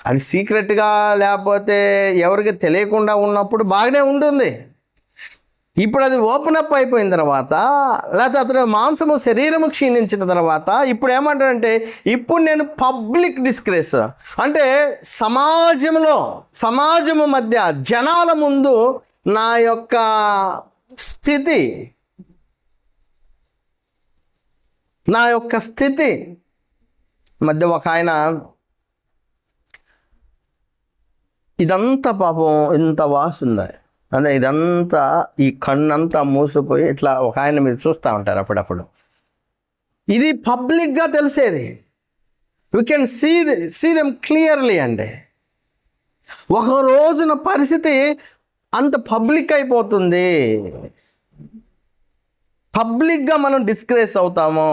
అది సీక్రెట్గా లేకపోతే ఎవరికి తెలియకుండా ఉన్నప్పుడు బాగానే ఉంటుంది. ఇప్పుడు అది ఓపెన్ అప్ అయిపోయిన తర్వాత, లేకపోతే అతని మాంసము శరీరము క్షీణించిన తర్వాత ఇప్పుడు ఏమంటాడంటే, ఇప్పుడు నేను పబ్లిక్ డిస్గ్రేస్ అంటే సమాజము మధ్య జనాల ముందు నా యొక్క స్థితి మధ్య ఒక ఆయన ఇదంతా పాపం ఇంత వాసుంది అంటే ఇదంతా ఈ కన్నంతా మూసిపోయి ఇట్లా ఒక ఆయన మీరు చూస్తూ ఉంటారు అప్పుడప్పుడు. ఇది పబ్లిక్గా తెలిసేది. We can see them clearly అండి. ఒక రోజున పరిస్థితి అంత పబ్లిక్ అయిపోతుంది. పబ్లిక్గా మనం డిస్గ్రేస్ అవుతాము,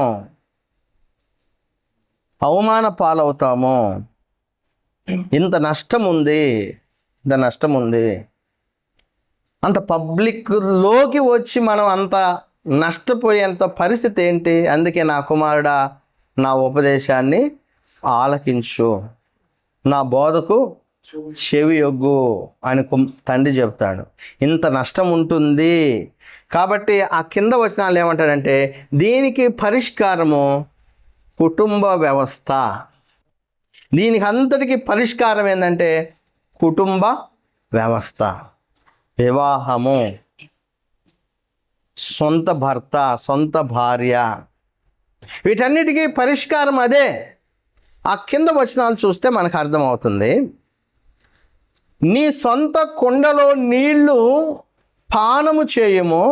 అవమాన పాలవుతాము. ఇంత నష్టం ఉంది. అంత పబ్లిక్లోకి వచ్చి మనం అంత నష్టపోయేంత పరిస్థితి ఏంటి? అందుకే నా కుమారుడా, నా ఉపదేశాన్ని ఆలకించు, నా బోధకు చెవి యొగ్గు అని తండ్రి చెప్తాడు. ఇంత నష్టం ఉంటుంది కాబట్టి ఆ కింద వచనాలు ఏమంటాడంటే, దీనికి పరిష్కారము కుటుంబ వ్యవస్థ. దీనికి అంతటికి పరిష్కారం ఏంటంటే కుటుంబ వ్యవస్థ, వివాహము, సొంత భర్త, సొంత భార్య, వీటన్నిటికీ పరిష్కారం అదే. ఆ కింద వచనాలు చూస్తే మనకు అర్థమవుతుంది. నీ సొంత కుండలో నీళ్లు పానము చేయము,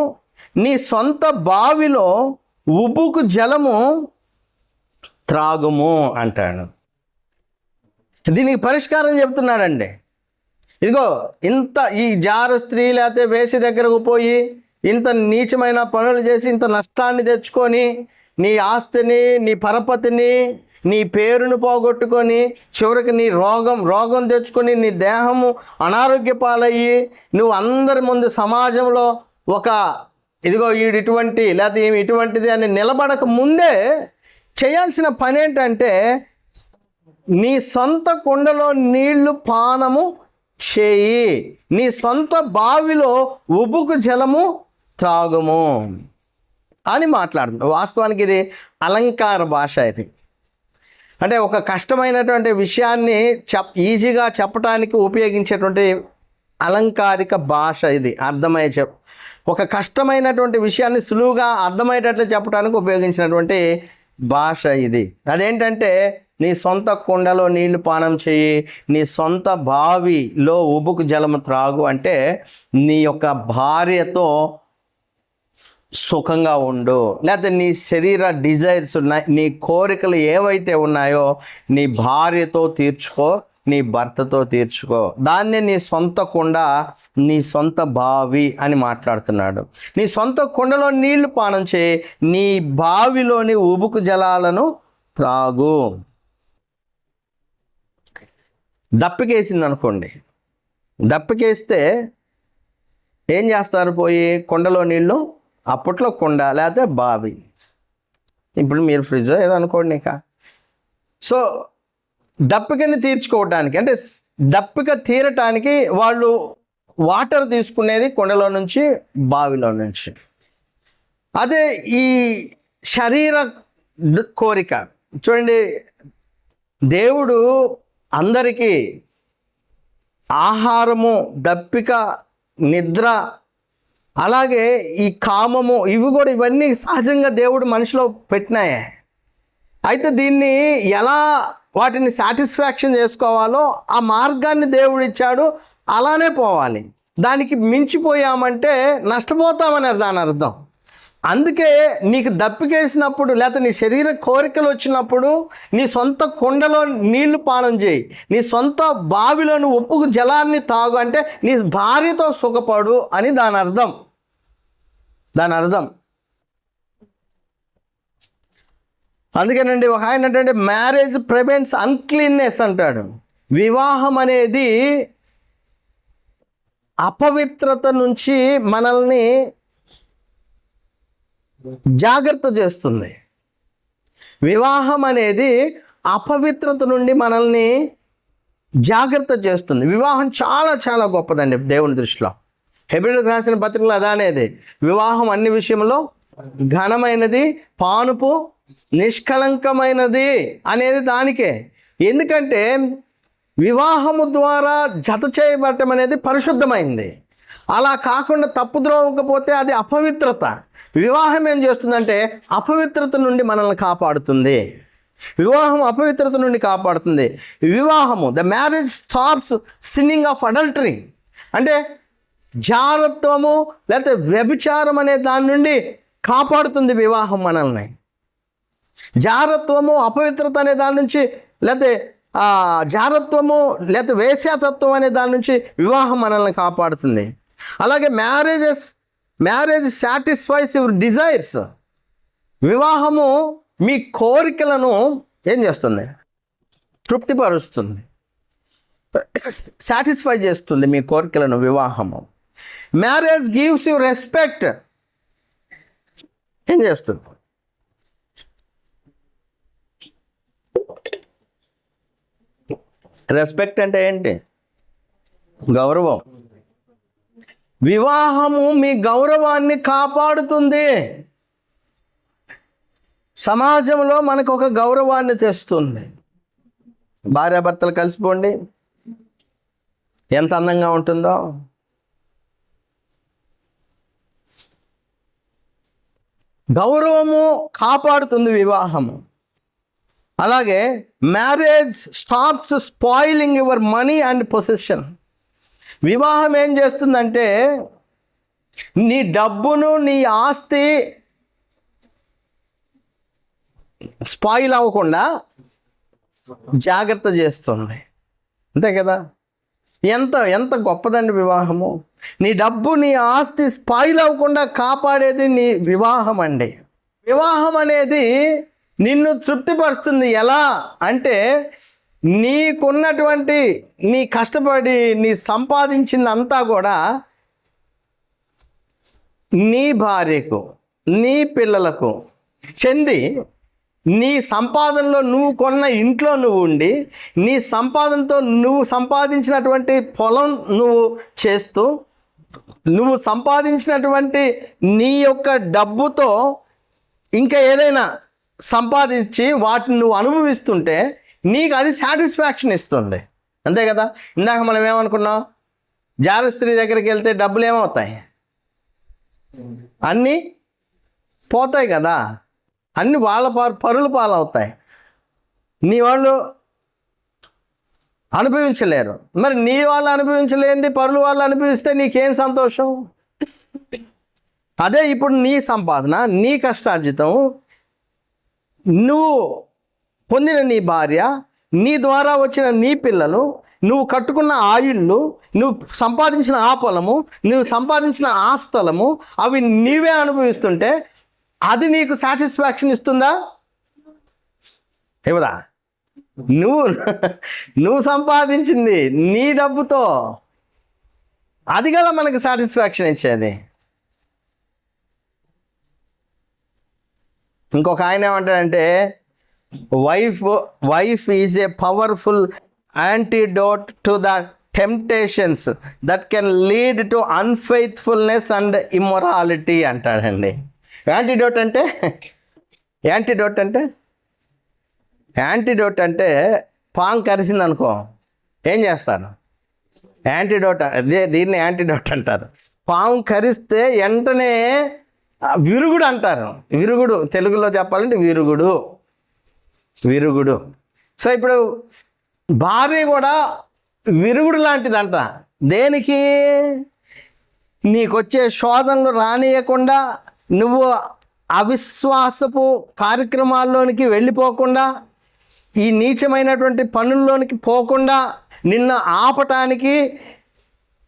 నీ సొంత బావిలో ఉబుకు జలము త్రాగుము అంటాడు. దీనికి పరిష్కారం చెప్తున్నాడండి. ఇదిగో ఇంత ఈ జారు స్త్రీ లేకపోతే వేసి దగ్గరకు పోయి ఇంత నీచమైన పనులు చేసి ఇంత నష్టాన్ని తెచ్చుకొని నీ ఆస్తిని, నీ పరపతిని, నీ పేరును పోగొట్టుకొని చివరికి నీ రోగం తెచ్చుకొని నీ దేహము అనారోగ్య పాలయ్యి నువ్వు అందరి ముందు సమాజంలో ఒక ఇదిగో ఇటువంటి లేకపోతే ఏమి ఇటువంటిది అని నిలబడక ముందే చేయాల్సిన పని ఏంటంటే, నీ సొంత కుండలో నీళ్లు పానము చేయి, నీ సొంత బావిలో ఉబుకు జలము త్రాగుము అని మాట్లాడుతుంది. వాస్తవానికి ఇది అలంకార భాష. ఇది అంటే ఒక కష్టమైనటువంటి విషయాన్ని ఈజీగా చెప్పడానికి ఉపయోగించేటువంటి అలంకారిక భాష ఇది. ఒక కష్టమైనటువంటి విషయాన్ని సులువుగా అర్థమయ్యేటట్లు చెప్పడానికి ఉపయోగించినటువంటి భాష ఇది. అదేంటంటే, నీ సొంత కుండలో నీళ్లు పానం చేయి, నీ సొంత బావిలో ఉబుకు జలము త్రాగు అంటే నీ యొక్క భార్యతో సుఖంగా ఉండు, లేకపోతే నీ శరీర డిజైర్స్, నీ కోరికలు ఏవైతే ఉన్నాయో నీ భార్యతో తీర్చుకో, నీ భర్తతో తీర్చుకో. దాన్నే నీ సొంత కుండ, నీ సొంత బావి అని మాట్లాడుతున్నాడు. నీ సొంత కుండలో నీళ్లు పానం చేయి, నీ బావిలోని ఉబుకు జలాలను త్రాగు. దప్పికేసింది అనుకోండి, దప్పికేస్తే ఏం చేస్తారు? పోయి కుండలో నీళ్ళు, అప్పట్లో కుండ లేకపోతే బావి, ఇప్పుడు మీరు ఫ్రిడ్జ్ ఏదో అనుకోండి. ఇక సో దప్పికని తీర్చుకోవటానికి అంటే దప్పిక తీరటానికి వాళ్ళు వాటర్ తీసుకునేది కుండలో నుంచి, బావిలో నుంచి. అదే ఈ శరీర కోరిక చూడండి, దేవుడు అందరికీ ఆహారము, దప్పిక, నిద్ర, అలాగే ఈ కామము, ఇవన్నీ సహజంగా దేవుడు మనిషిలో పెట్టినాయే. అయితే దీన్ని ఎలా వాటిని సాటిస్ఫాక్షన్ చేసుకోవాలో ఆ మార్గాన్ని దేవుడు ఇచ్చాడు, అలానే పోవాలి. దానికి మించిపోయామంటే నష్టపోతామని దాని అర్థం. అందుకే నీకు దప్పికేసినప్పుడు లేకపోతే నీ శరీర కోరికలు వచ్చినప్పుడు నీ సొంత కుండలో నీళ్లు పానం చేయి, నీ సొంత బావిలోని ఉప్పుకు జలాన్ని తాగు అంటే నీ భార్యతో సుఖపడు అని దాని అర్థం. అందుకేనండి ఒక ఆయన ఏంటంటే, మ్యారేజ్ ప్రివెంట్స్ అన్క్లీన్నెస్ అంటాడు. వివాహం అనేది అపవిత్రత నుంచి మనల్ని జాగ్రత్త చేస్తుంది. వివాహం అనేది అపవిత్రత నుండి మనల్ని జాగ్రత్త చేస్తుంది. వివాహం చాలా చాలా గొప్పదండి దేవుని దృష్టిలో. హెబ్రీయులకు రాసిన పత్రికలు అదనేది, వివాహం అన్ని విషయంలో ఘనమైనది, పానుపు నిష్కళంకమైనది అనేది దానికే. ఎందుకంటే వివాహము ద్వారా జత చేయబడటం అనేది పరిశుద్ధమైంది. అలా కాకుండా తప్పుద్రోవకపోతే అది అపవిత్రత. వివాహం ఏం చేస్తుందంటే అపవిత్రత నుండి మనల్ని కాపాడుతుంది. వివాహం అపవిత్రత నుండి కాపాడుతుంది. వివాహము, the marriage stops sinning of adultery, అంటే జారత్వము లేకపోతే వ్యభిచారం అనే దాని నుండి కాపాడుతుంది వివాహం మనల్ని. జారత్వము, అపవిత్రత అనే దాని నుంచి, లేకపోతే జారత్వము లేకపోతే వేశ్యాతత్వం అనే దాని నుంచి వివాహం మనల్ని కాపాడుతుంది. అలాగే మ్యారేజ్ సాటిస్ఫైస్ యువర్ డిజైర్స్. వివాహము మీ కోరికలను ఏం చేస్తుంది? తృప్తిపరుస్తుంది, సాటిస్ఫై చేస్తుంది మీ కోరికలను వివాహము. Marriage gives you respect. ఏం చేస్తుంది? రెస్పెక్ట్ అంటే ఏంటి? గౌరవం. వివాహము మీ గౌరవాన్ని కాపాడుతుంది. సమాజంలో మనకు ఒక గౌరవాన్ని తెస్తుంది. భార్యాభర్తలు కలిసిపోండి, ఎంత అందంగా ఉంటుందో. గౌరవము కాపాడుతుంది వివాహము. అలాగే marriage stops spoiling your money and possession. వివాహం ఏం చేస్తుందంటే నీ డబ్బును, నీ ఆస్తి స్పాయిల్ అవ్వకుండా జాగ్రత్త చేస్తుంది. అంతే కదా? ఎంత గొప్పదండి వివాహము. నీ డబ్బు, నీ ఆస్తి స్పాయిల్ అవ్వకుండా కాపాడేది నీ వివాహం అండి. వివాహం అనేది నిన్ను తృప్తిపరుస్తుంది. ఎలా అంటే నీకున్నటువంటి, నీ కష్టపడి నీ సంపాదించిందంతా కూడా నీ భార్యకు, నీ పిల్లలకు చెంది, నీ సంపాదనలో నువ్వు కొన్న ఇంట్లో నువ్వు ఉండి, నీ సంపాదనతో నువ్వు సంపాదించినటువంటి పొలం నువ్వు చేస్తూ, నువ్వు సంపాదించినటువంటి నీ యొక్క డబ్బుతో ఇంకా ఏదైనా సంపాదించి వాటిని నువ్వు అనుభవిస్తుంటే నీకు అది సాటిస్ఫాక్షన్ ఇస్తుంది. అంతే కదా? ఇందాక మనం ఏమనుకున్నాం? జార స్త్రీ దగ్గరికి వెళ్తే డబ్బులు ఏమవుతాయి? అన్నీ పోతాయి కదా, అన్నీ వాళ్ళ పరుల పాలవుతాయి. నీ వాళ్ళు అనుభవించలేరు. మరి నీ వాళ్ళు అనుభవించలేనిది పరులు వాళ్ళు అనుభవిస్తే నీకేం సంతోషం? అదే ఇప్పుడు నీ సంపాదన, నీ కష్టార్జితం, నువ్వు పొందిన నీ భార్య, నీ ద్వారా వచ్చిన నీ పిల్లలు, నువ్వు కట్టుకున్న ఆ ఇల్లు, నువ్వు సంపాదించిన ఆ పొలము, నువ్వు సంపాదించిన ఆ స్థలము, అవి నీవే అనుభవిస్తుంటే అది నీకు సాటిస్ఫాక్షన్ ఇస్తుందా? ఇవ్వదా? నువ్వు సంపాదించింది నీ డబ్బుతో, అది కదా మనకు సాటిస్ఫాక్షన్ ఇచ్చేది. ఇంకొక ఆయన ఏమంటాడంటే wife is a powerful antidote to the temptations that can lead to unfaithfulness and immorality అంటాడండి. యాంటీడోట్ అంటే పాము కరిసింది అనుకో, ఏం చేస్తారు? యాంటీడోట్, దీన్ని యాంటీడోట్ అంటారు. పాము కరిస్తే వెంటనే విరుగుడు అంటారు. విరుగుడు తెలుగులో చెప్పాలంటే విరుగుడు. సో ఇప్పుడు భార్య కూడా విరుగుడు లాంటిదంట. దేనికి? నీకొచ్చే శోధనలు రానియకుండా, నువ్వు అవిశ్వాసపు కార్యక్రమాల్లోనికి వెళ్ళిపోకుండా, ఈ నీచమైనటువంటి పనుల్లోనికి పోకుండా నిన్ను ఆపటానికి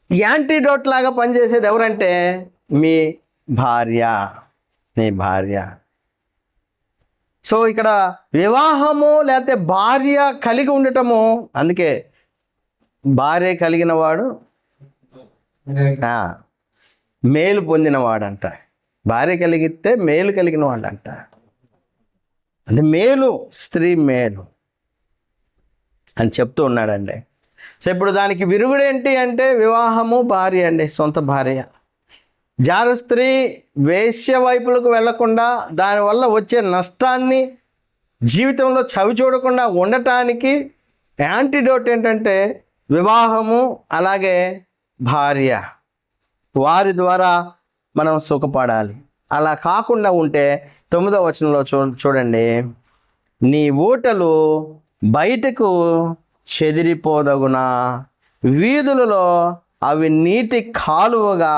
యాంటీడోట్ లాగా పనిచేసేది ఎవరంటే మీ భార్య, నీ భార్య. సో ఇక్కడ వివాహము లేకపోతే భార్య కలిగి ఉండటము, అందుకే భార్య కలిగిన వాడు మేలు పొందినవాడంట. భార్య కలిగితే మేలు కలిగిన వాడంట. అది మేలు, స్త్రీ మేలు అని చెప్తూ ఉన్నాడండి. సో ఇప్పుడు దానికి విరుగుడు ఏంటి అంటే వివాహము, భార్య అండి, సొంత భార్య. జార స్త్రీ వేశ్య వైపులకు వెళ్లకుండా దానివల్ల వచ్చే నష్టాన్ని జీవితంలో చవి చూడకుండా ఉండటానికి యాంటీడోట్ ఏంటంటే వివాహము, అలాగే భార్య. వారి ద్వారా మనం సుఖపడాలి. అలా కాకుండా ఉంటే 9వ వచనంలో చూడండి, నీ ఊటలు బయటకు చెదిరిపోదగునా, వీధులలో అవి నీటి కాలువగా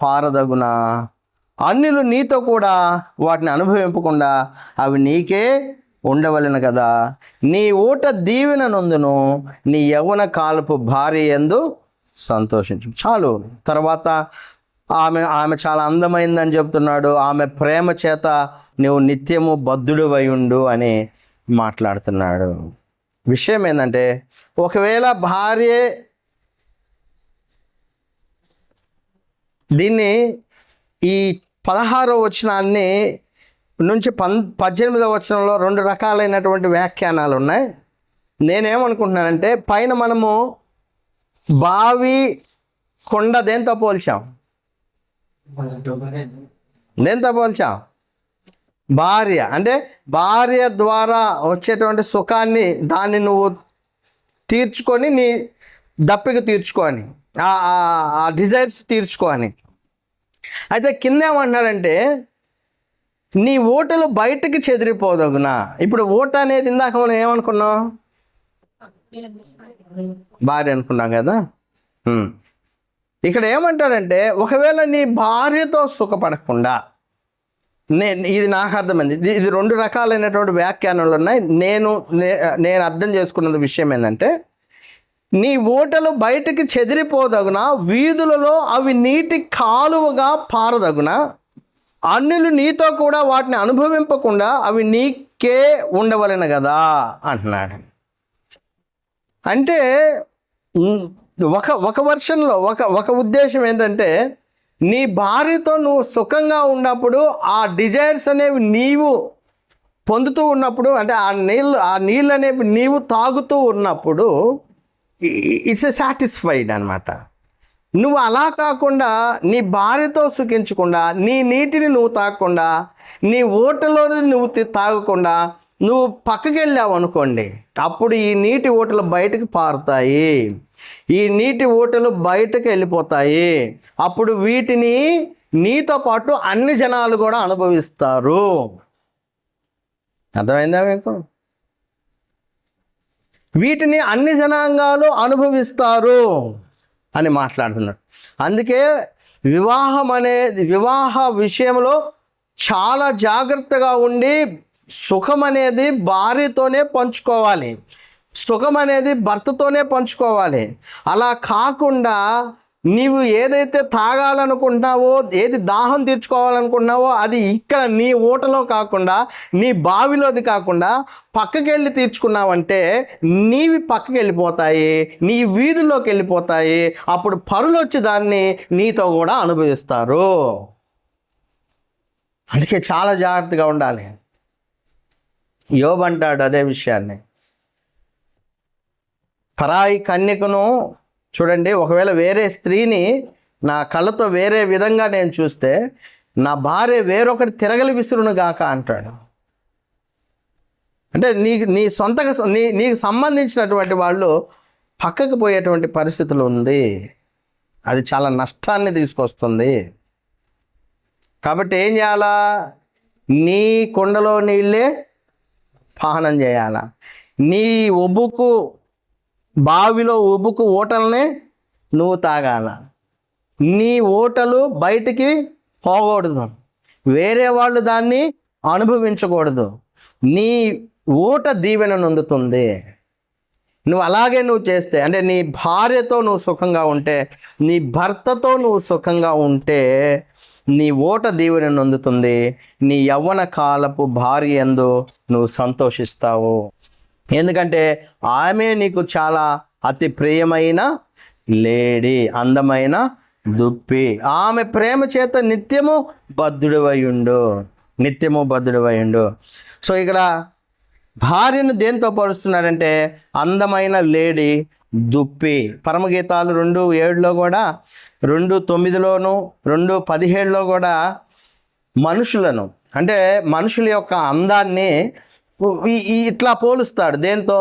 పారదగునా, అన్యులు నీతో కూడా వాటిని అనుభవింపకుండా అవి నీకే ఉండవలెను కదా. నీ ఊట దీవెన నొందును, నీ యవ్వన కాలపు భార్య యందు సంతోషించు. చాలు. తర్వాత ఆమె చాలా అందమైందని చెప్తున్నాడు. ఆమె ప్రేమ చేత నువ్వు నిత్యము బద్ధుడివై ఉండు అని మాట్లాడుతున్నాడు. విషయం ఏంటంటే, ఒకవేళ భార్య దీన్ని ఈ 16వ వచనాన్ని నుంచి 18వ వచనంలో 2 రకాలైనటువంటి వ్యాఖ్యానాలు ఉన్నాయి. నేనేమనుకుంటున్నానంటే, పైన మనము బావి, కొండ దేంతో పోల్చాం? భార్య. అంటే భార్య ద్వారా వచ్చేటువంటి సుఖాన్ని దాన్ని నువ్వు తీర్చుకొని నీ దప్పిక తీర్చుకొని ఆ డిజైర్స్ తీర్చుకొని. అయితే కింద ఏమంటున్నాడంటే, నీ ఓటలు బయటకి చెదిరిపోదగునా. ఇప్పుడు ఓట అనేది ఇందాక మనం ఏమనుకున్నాం? భార్య అనుకున్నాం కదా. ఇక్కడ ఏమంటాడంటే, ఒకవేళ నీ భార్యతో సుఖపడకుండా, ఇది నాకు అర్థమైంది. ఇది 2 రకాలైనటువంటి వ్యాఖ్యానాలు ఉన్నాయి. నేను అర్థం చేసుకున్న విషయం ఏంటంటే, నీ ఓటలు బయటికి చెదిరిపోదగునా, వీధులలో అవి నీటి కాలువగా పారదగునా, అన్యులు నీతో కూడా వాటిని అనుభవింపకుండా అవి నీకే ఉండవలెను కదా అంటున్నాడు. అంటే ఒక వర్షన్లో ఒక ఉద్దేశం ఏంటంటే, నీ భార్యతో నువ్వు సుఖంగా ఉన్నప్పుడు ఆ డిజైర్స్ అనేవి నీవు పొందుతూ ఉన్నప్పుడు, అంటే ఆ నీళ్ళు అనేవి నీవు తాగుతూ ఉన్నప్పుడు ఇట్స్ సాటిస్ఫైడ్ అనమాట. నువ్వు అలా కాకుండా నీ భార్యతో సుఖించకుండా, నీ నీటిని నువ్వు తాగకుండా, నీ ఓటలోని నువ్వు తాగకుండా నువ్వు పక్కకి వెళ్ళావు అనుకోండి, అప్పుడు ఈ నీటి ఓటలు బయటకు పారుతాయి, ఈ నీటి ఓటలు బయటకు వెళ్ళిపోతాయి. అప్పుడు వీటిని నీతో పాటు అన్ని జనాలు కూడా అనుభవిస్తారు. అర్థమైందా మీకు? వీటిని అన్ని జనాంగాలు అనుభవిస్తారు అని మాట్లాడుతున్నాడు. అందుకే వివాహ విషయంలో చాలా జాగ్రత్తగా ఉండి, సుఖం అనేది భార్యతోనే పంచుకోవాలి, సుఖం అనేది భర్తతోనే పంచుకోవాలి. అలా కాకుండా నీవు ఏదైతే తాగాలనుకుంటున్నావో, ఏది దాహం తీర్చుకోవాలనుకుంటున్నావో అది ఇక్కడ నీ ఊటలో కాకుండా, నీ బావిలోది కాకుండా పక్కకి వెళ్ళి తీర్చుకున్నావంటే నీవి పక్కకి వెళ్ళిపోతాయి, నీ వీధిలోకి వెళ్ళిపోతాయి. అప్పుడు పరులు వచ్చి దాన్ని నీతో కూడా అనుభవిస్తారు. అందుకే చాలా జాగ్రత్తగా ఉండాలి. యోబు అంటాడు అదే విషయాన్ని. పరాయి కన్యకను చూడండి, ఒకవేళ వేరే స్త్రీని నా కళ్ళతో వేరే విధంగా నేను చూస్తే నా భార్య వేరొకటి తిరగలి విసురును గాక అంటాడు. అంటే నీకు సంబంధించినటువంటి వాళ్ళు పక్కకు పోయేటువంటి పరిస్థితులు ఉంది. అది చాలా నష్టాన్ని తీసుకొస్తుంది. కాబట్టి ఏం చేయాలా? నీ కుండలో నీళ్ళే పానం చేయాల. నీ బావిలో ఉబుకు ఓటల్నే నువ్వు తాగాల. నీ ఓటలు బయటికి పోకూడదు, వేరే వాళ్ళు దాన్ని అనుభవించకూడదు. నీ ఓట దీవెన నొందుతుంది. నువ్వు చేస్తే, అంటే నీ భార్యతో నువ్వు సుఖంగా ఉంటే, నీ భర్తతో నువ్వు సుఖంగా ఉంటే నీ ఓట దీవెన నొందుతుంది. నీ యవ్వన కాలపు భార్య యందు నువ్వు సంతోషిస్తావు. ఎందుకంటే ఆమె నీకు చాలా అతి ప్రియమైన లేడీ, అందమైన దుప్పి. ఆమె ప్రేమ చేత నిత్యము బద్ధుడివై ఉండు. సో ఇక్కడ భార్యను దేంతో పోలుస్తున్నాడంటే అందమైన లేడీ, దుప్పి. పరమగీతాలు 2:7లో కూడా, 2:9లోను, 2:17లో కూడా మనుషులను, అంటే మనుషుల యొక్క అందాన్ని ఇట్లా పోలుస్తాడు. దేంతో?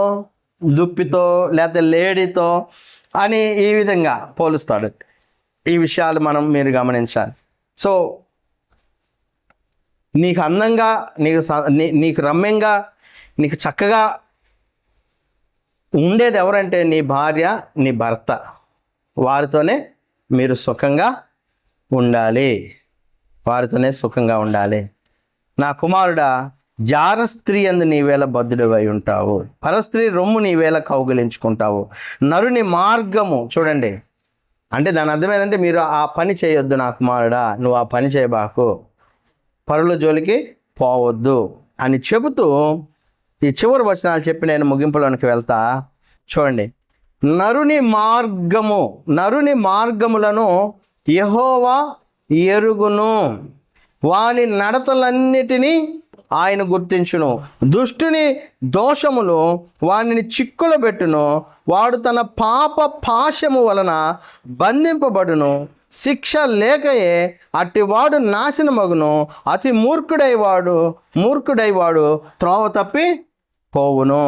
దుప్పితో, లేకపోతే లేడీతో అని ఈ విధంగా పోలుస్తాడు. ఈ విషయాలు మీరు గమనించాలి. సో నీకు అందంగా, నీకు రమ్యంగా, నీకు చక్కగా ఉండేది ఎవరంటే నీ భార్య, నీ భర్త. వారితోనే మీరు సుఖంగా ఉండాలి, వారితోనే సుఖంగా ఉండాలి. నా కుమారుడా, జార స్త్రీ అందు నీవేళ బద్ధుడివై ఉంటావు, పరస్త్రీ రొమ్ము నీవేళ కౌగిలించుకుంటావు. నరుని మార్గము, చూడండి, అంటే దాని అర్థం ఏంటంటే మీరు ఆ పని చేయొద్దు నా కుమారుడా, నువ్వు ఆ పని చేయబాకు, పరుల జోలికి పోవద్దు అని చెబుతూ ఈ చివరి వచనాలు చెప్పి నేను ముగింపులోనికి వెళ్తా. చూడండి, నరుని మార్గములను యెహోవా ఎరుగును, వాని నడతలన్నిటినీ ఆయన గుర్తించును. దుష్టుని దోషములు వానిని చిక్కుల పెట్టును, వాడు తన పాప పాశము వలన బంధింపబడును. శిక్ష లేకయే అట్టివాడు నాశనమగును, అతి మూర్ఖుడైవాడు త్రోవ తప్పి పోవును.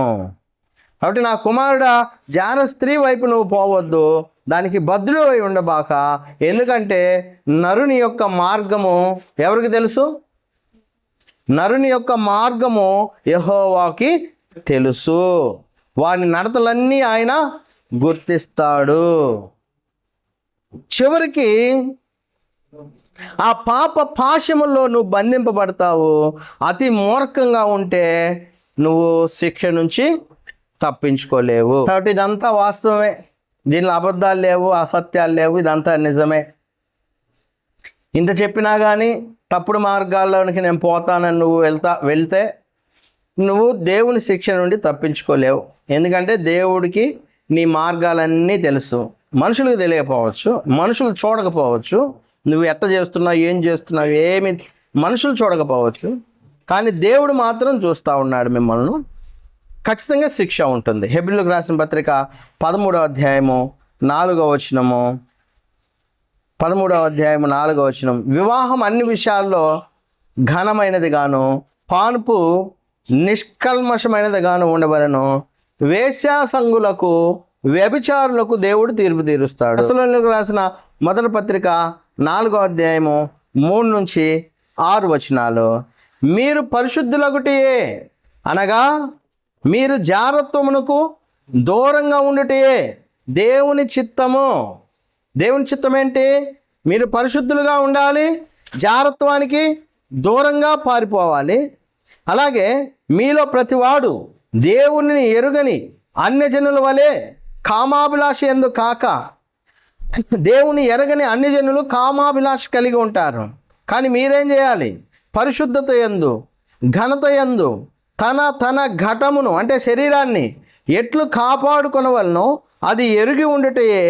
కాబట్టి నా కుమారుడా, జార స్త్రీ వైపు నువ్వు పోవద్దు, దానికి బద్ధుడు అయి ఉండబాక. ఎందుకంటే నరుని యొక్క మార్గము ఎవరికి తెలుసు? నరుని యొక్క మార్గము యెహోవాకి తెలుసు, వాని నడతలన్నీ ఆయన గుర్తిస్తాడు. చివరికి ఆ పాప పాశముల్లో నువ్వు బంధింపబడతావు. అతి మూర్ఖంగా ఉంటే నువ్వు శిక్ష నుంచి తప్పించుకోలేవు. కాబట్టి ఇదంతా వాస్తవమే, దీనిలో అబద్ధాలు లేవు, అసత్యాలు లేవు, ఇదంతా నిజమే. ఇంత చెప్పినా కానీ తప్పుడు మార్గాల్లోనికి నేను పోతానని నువ్వు వెళ్తే నువ్వు దేవుని శిక్ష నుండి తప్పించుకోలేవు. ఎందుకంటే దేవుడికి నీ మార్గాలన్నీ తెలుసు. మనుషులకు తెలియకపోవచ్చు, మనుషులు చూడకపోవచ్చు, నువ్వు ఎట్ట చేస్తున్నావు, ఏం చేస్తున్నావు, ఏమి మనుషులు చూడకపోవచ్చు, కానీ దేవుడు మాత్రం చూస్తూ ఉన్నాడు మిమ్మల్ని. ఖచ్చితంగా శిక్ష ఉంటుంది. హెబ్రీయులకు రాసిన పత్రిక 13వ అధ్యాయము 4వ వచనము, 13వ అధ్యాయము 4వ వచనం, వివాహం అన్ని విషయాల్లో ఘనమైనది గాను పానుపు నిష్కల్మషమైనది గాను ఉండవలెను. వేశ్యాసంగులకు వ్యభిచారులకు దేవుడు తీర్పు తీరుస్తాడు. తెస్సలోనికీయులకు రాసిన మొదటి పత్రిక 4వ అధ్యాయము 3-6 వచనాలు, మీరు పరిశుద్ధులగుటయే అనగా మీరు జారత్వమునకు దూరంగా ఉండుటయే దేవుని చిత్తము. దేవుని చిత్తం ఏంటి? మీరు పరిశుద్ధులుగా ఉండాలి, జారత్వానికి దూరంగా పారిపోవాలి. అలాగే మీలో ప్రతివాడు దేవుని ఎరుగని అన్యజనుల వలె కామాభిలాష యందు కాక, దేవుని ఎరగని అన్యజనులు కామాభిలాష కలిగి ఉంటారు. కానీ మీరేం చేయాలి? పరిశుద్ధత యందు, ఘనత యందు తన ఘటమును, అంటే శరీరాన్ని ఎట్లు కాపాడుకొనవలనో అది ఎరిగి ఉండుటయే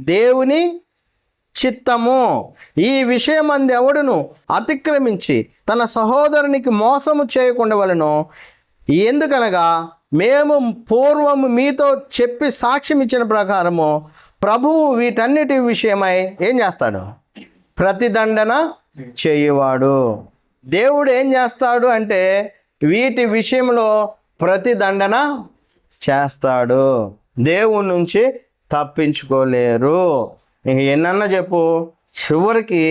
దేవుని చిత్తము. ఈ విషయం ఎవడును అతిక్రమించి తన సహోదరునికి మోసము చేయకుండవలెను. ఎందుకనగా మేము పూర్వము మీతో చెప్పి సాక్ష్యం ఇచ్చిన ప్రకారము ప్రభువు వీటన్నిటి విషయమై ఏం చేస్తాడు? ప్రతిదండన చేయువాడు. దేవుడు ఏం చేస్తాడు అంటే వీటి విషయంలో ప్రతిదండన చేస్తాడు. దేవుని నుంచి తప్పించుకోలేరు. ఇంక ఎన్నన్నా చెప్పు, చివరికి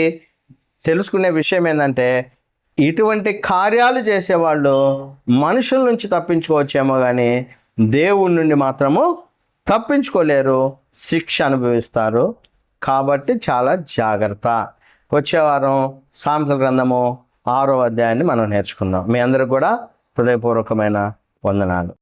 తెలుసుకునే విషయం ఏంటంటే ఇటువంటి కార్యాలు చేసేవాళ్ళు మనుషుల నుంచి తప్పించుకోవచ్చేమో కానీ దేవుడి నుండి మాత్రము తప్పించుకోలేరు, శిక్ష అనుభవిస్తారు. కాబట్టి చాలా జాగ్రత్త. వచ్చే వారం సామెతల గ్రంథము 6వ అధ్యాయాన్ని మనం నేర్చుకుందాం. మీ అందరికి కూడా హృదయపూర్వకమైన వందనాలు.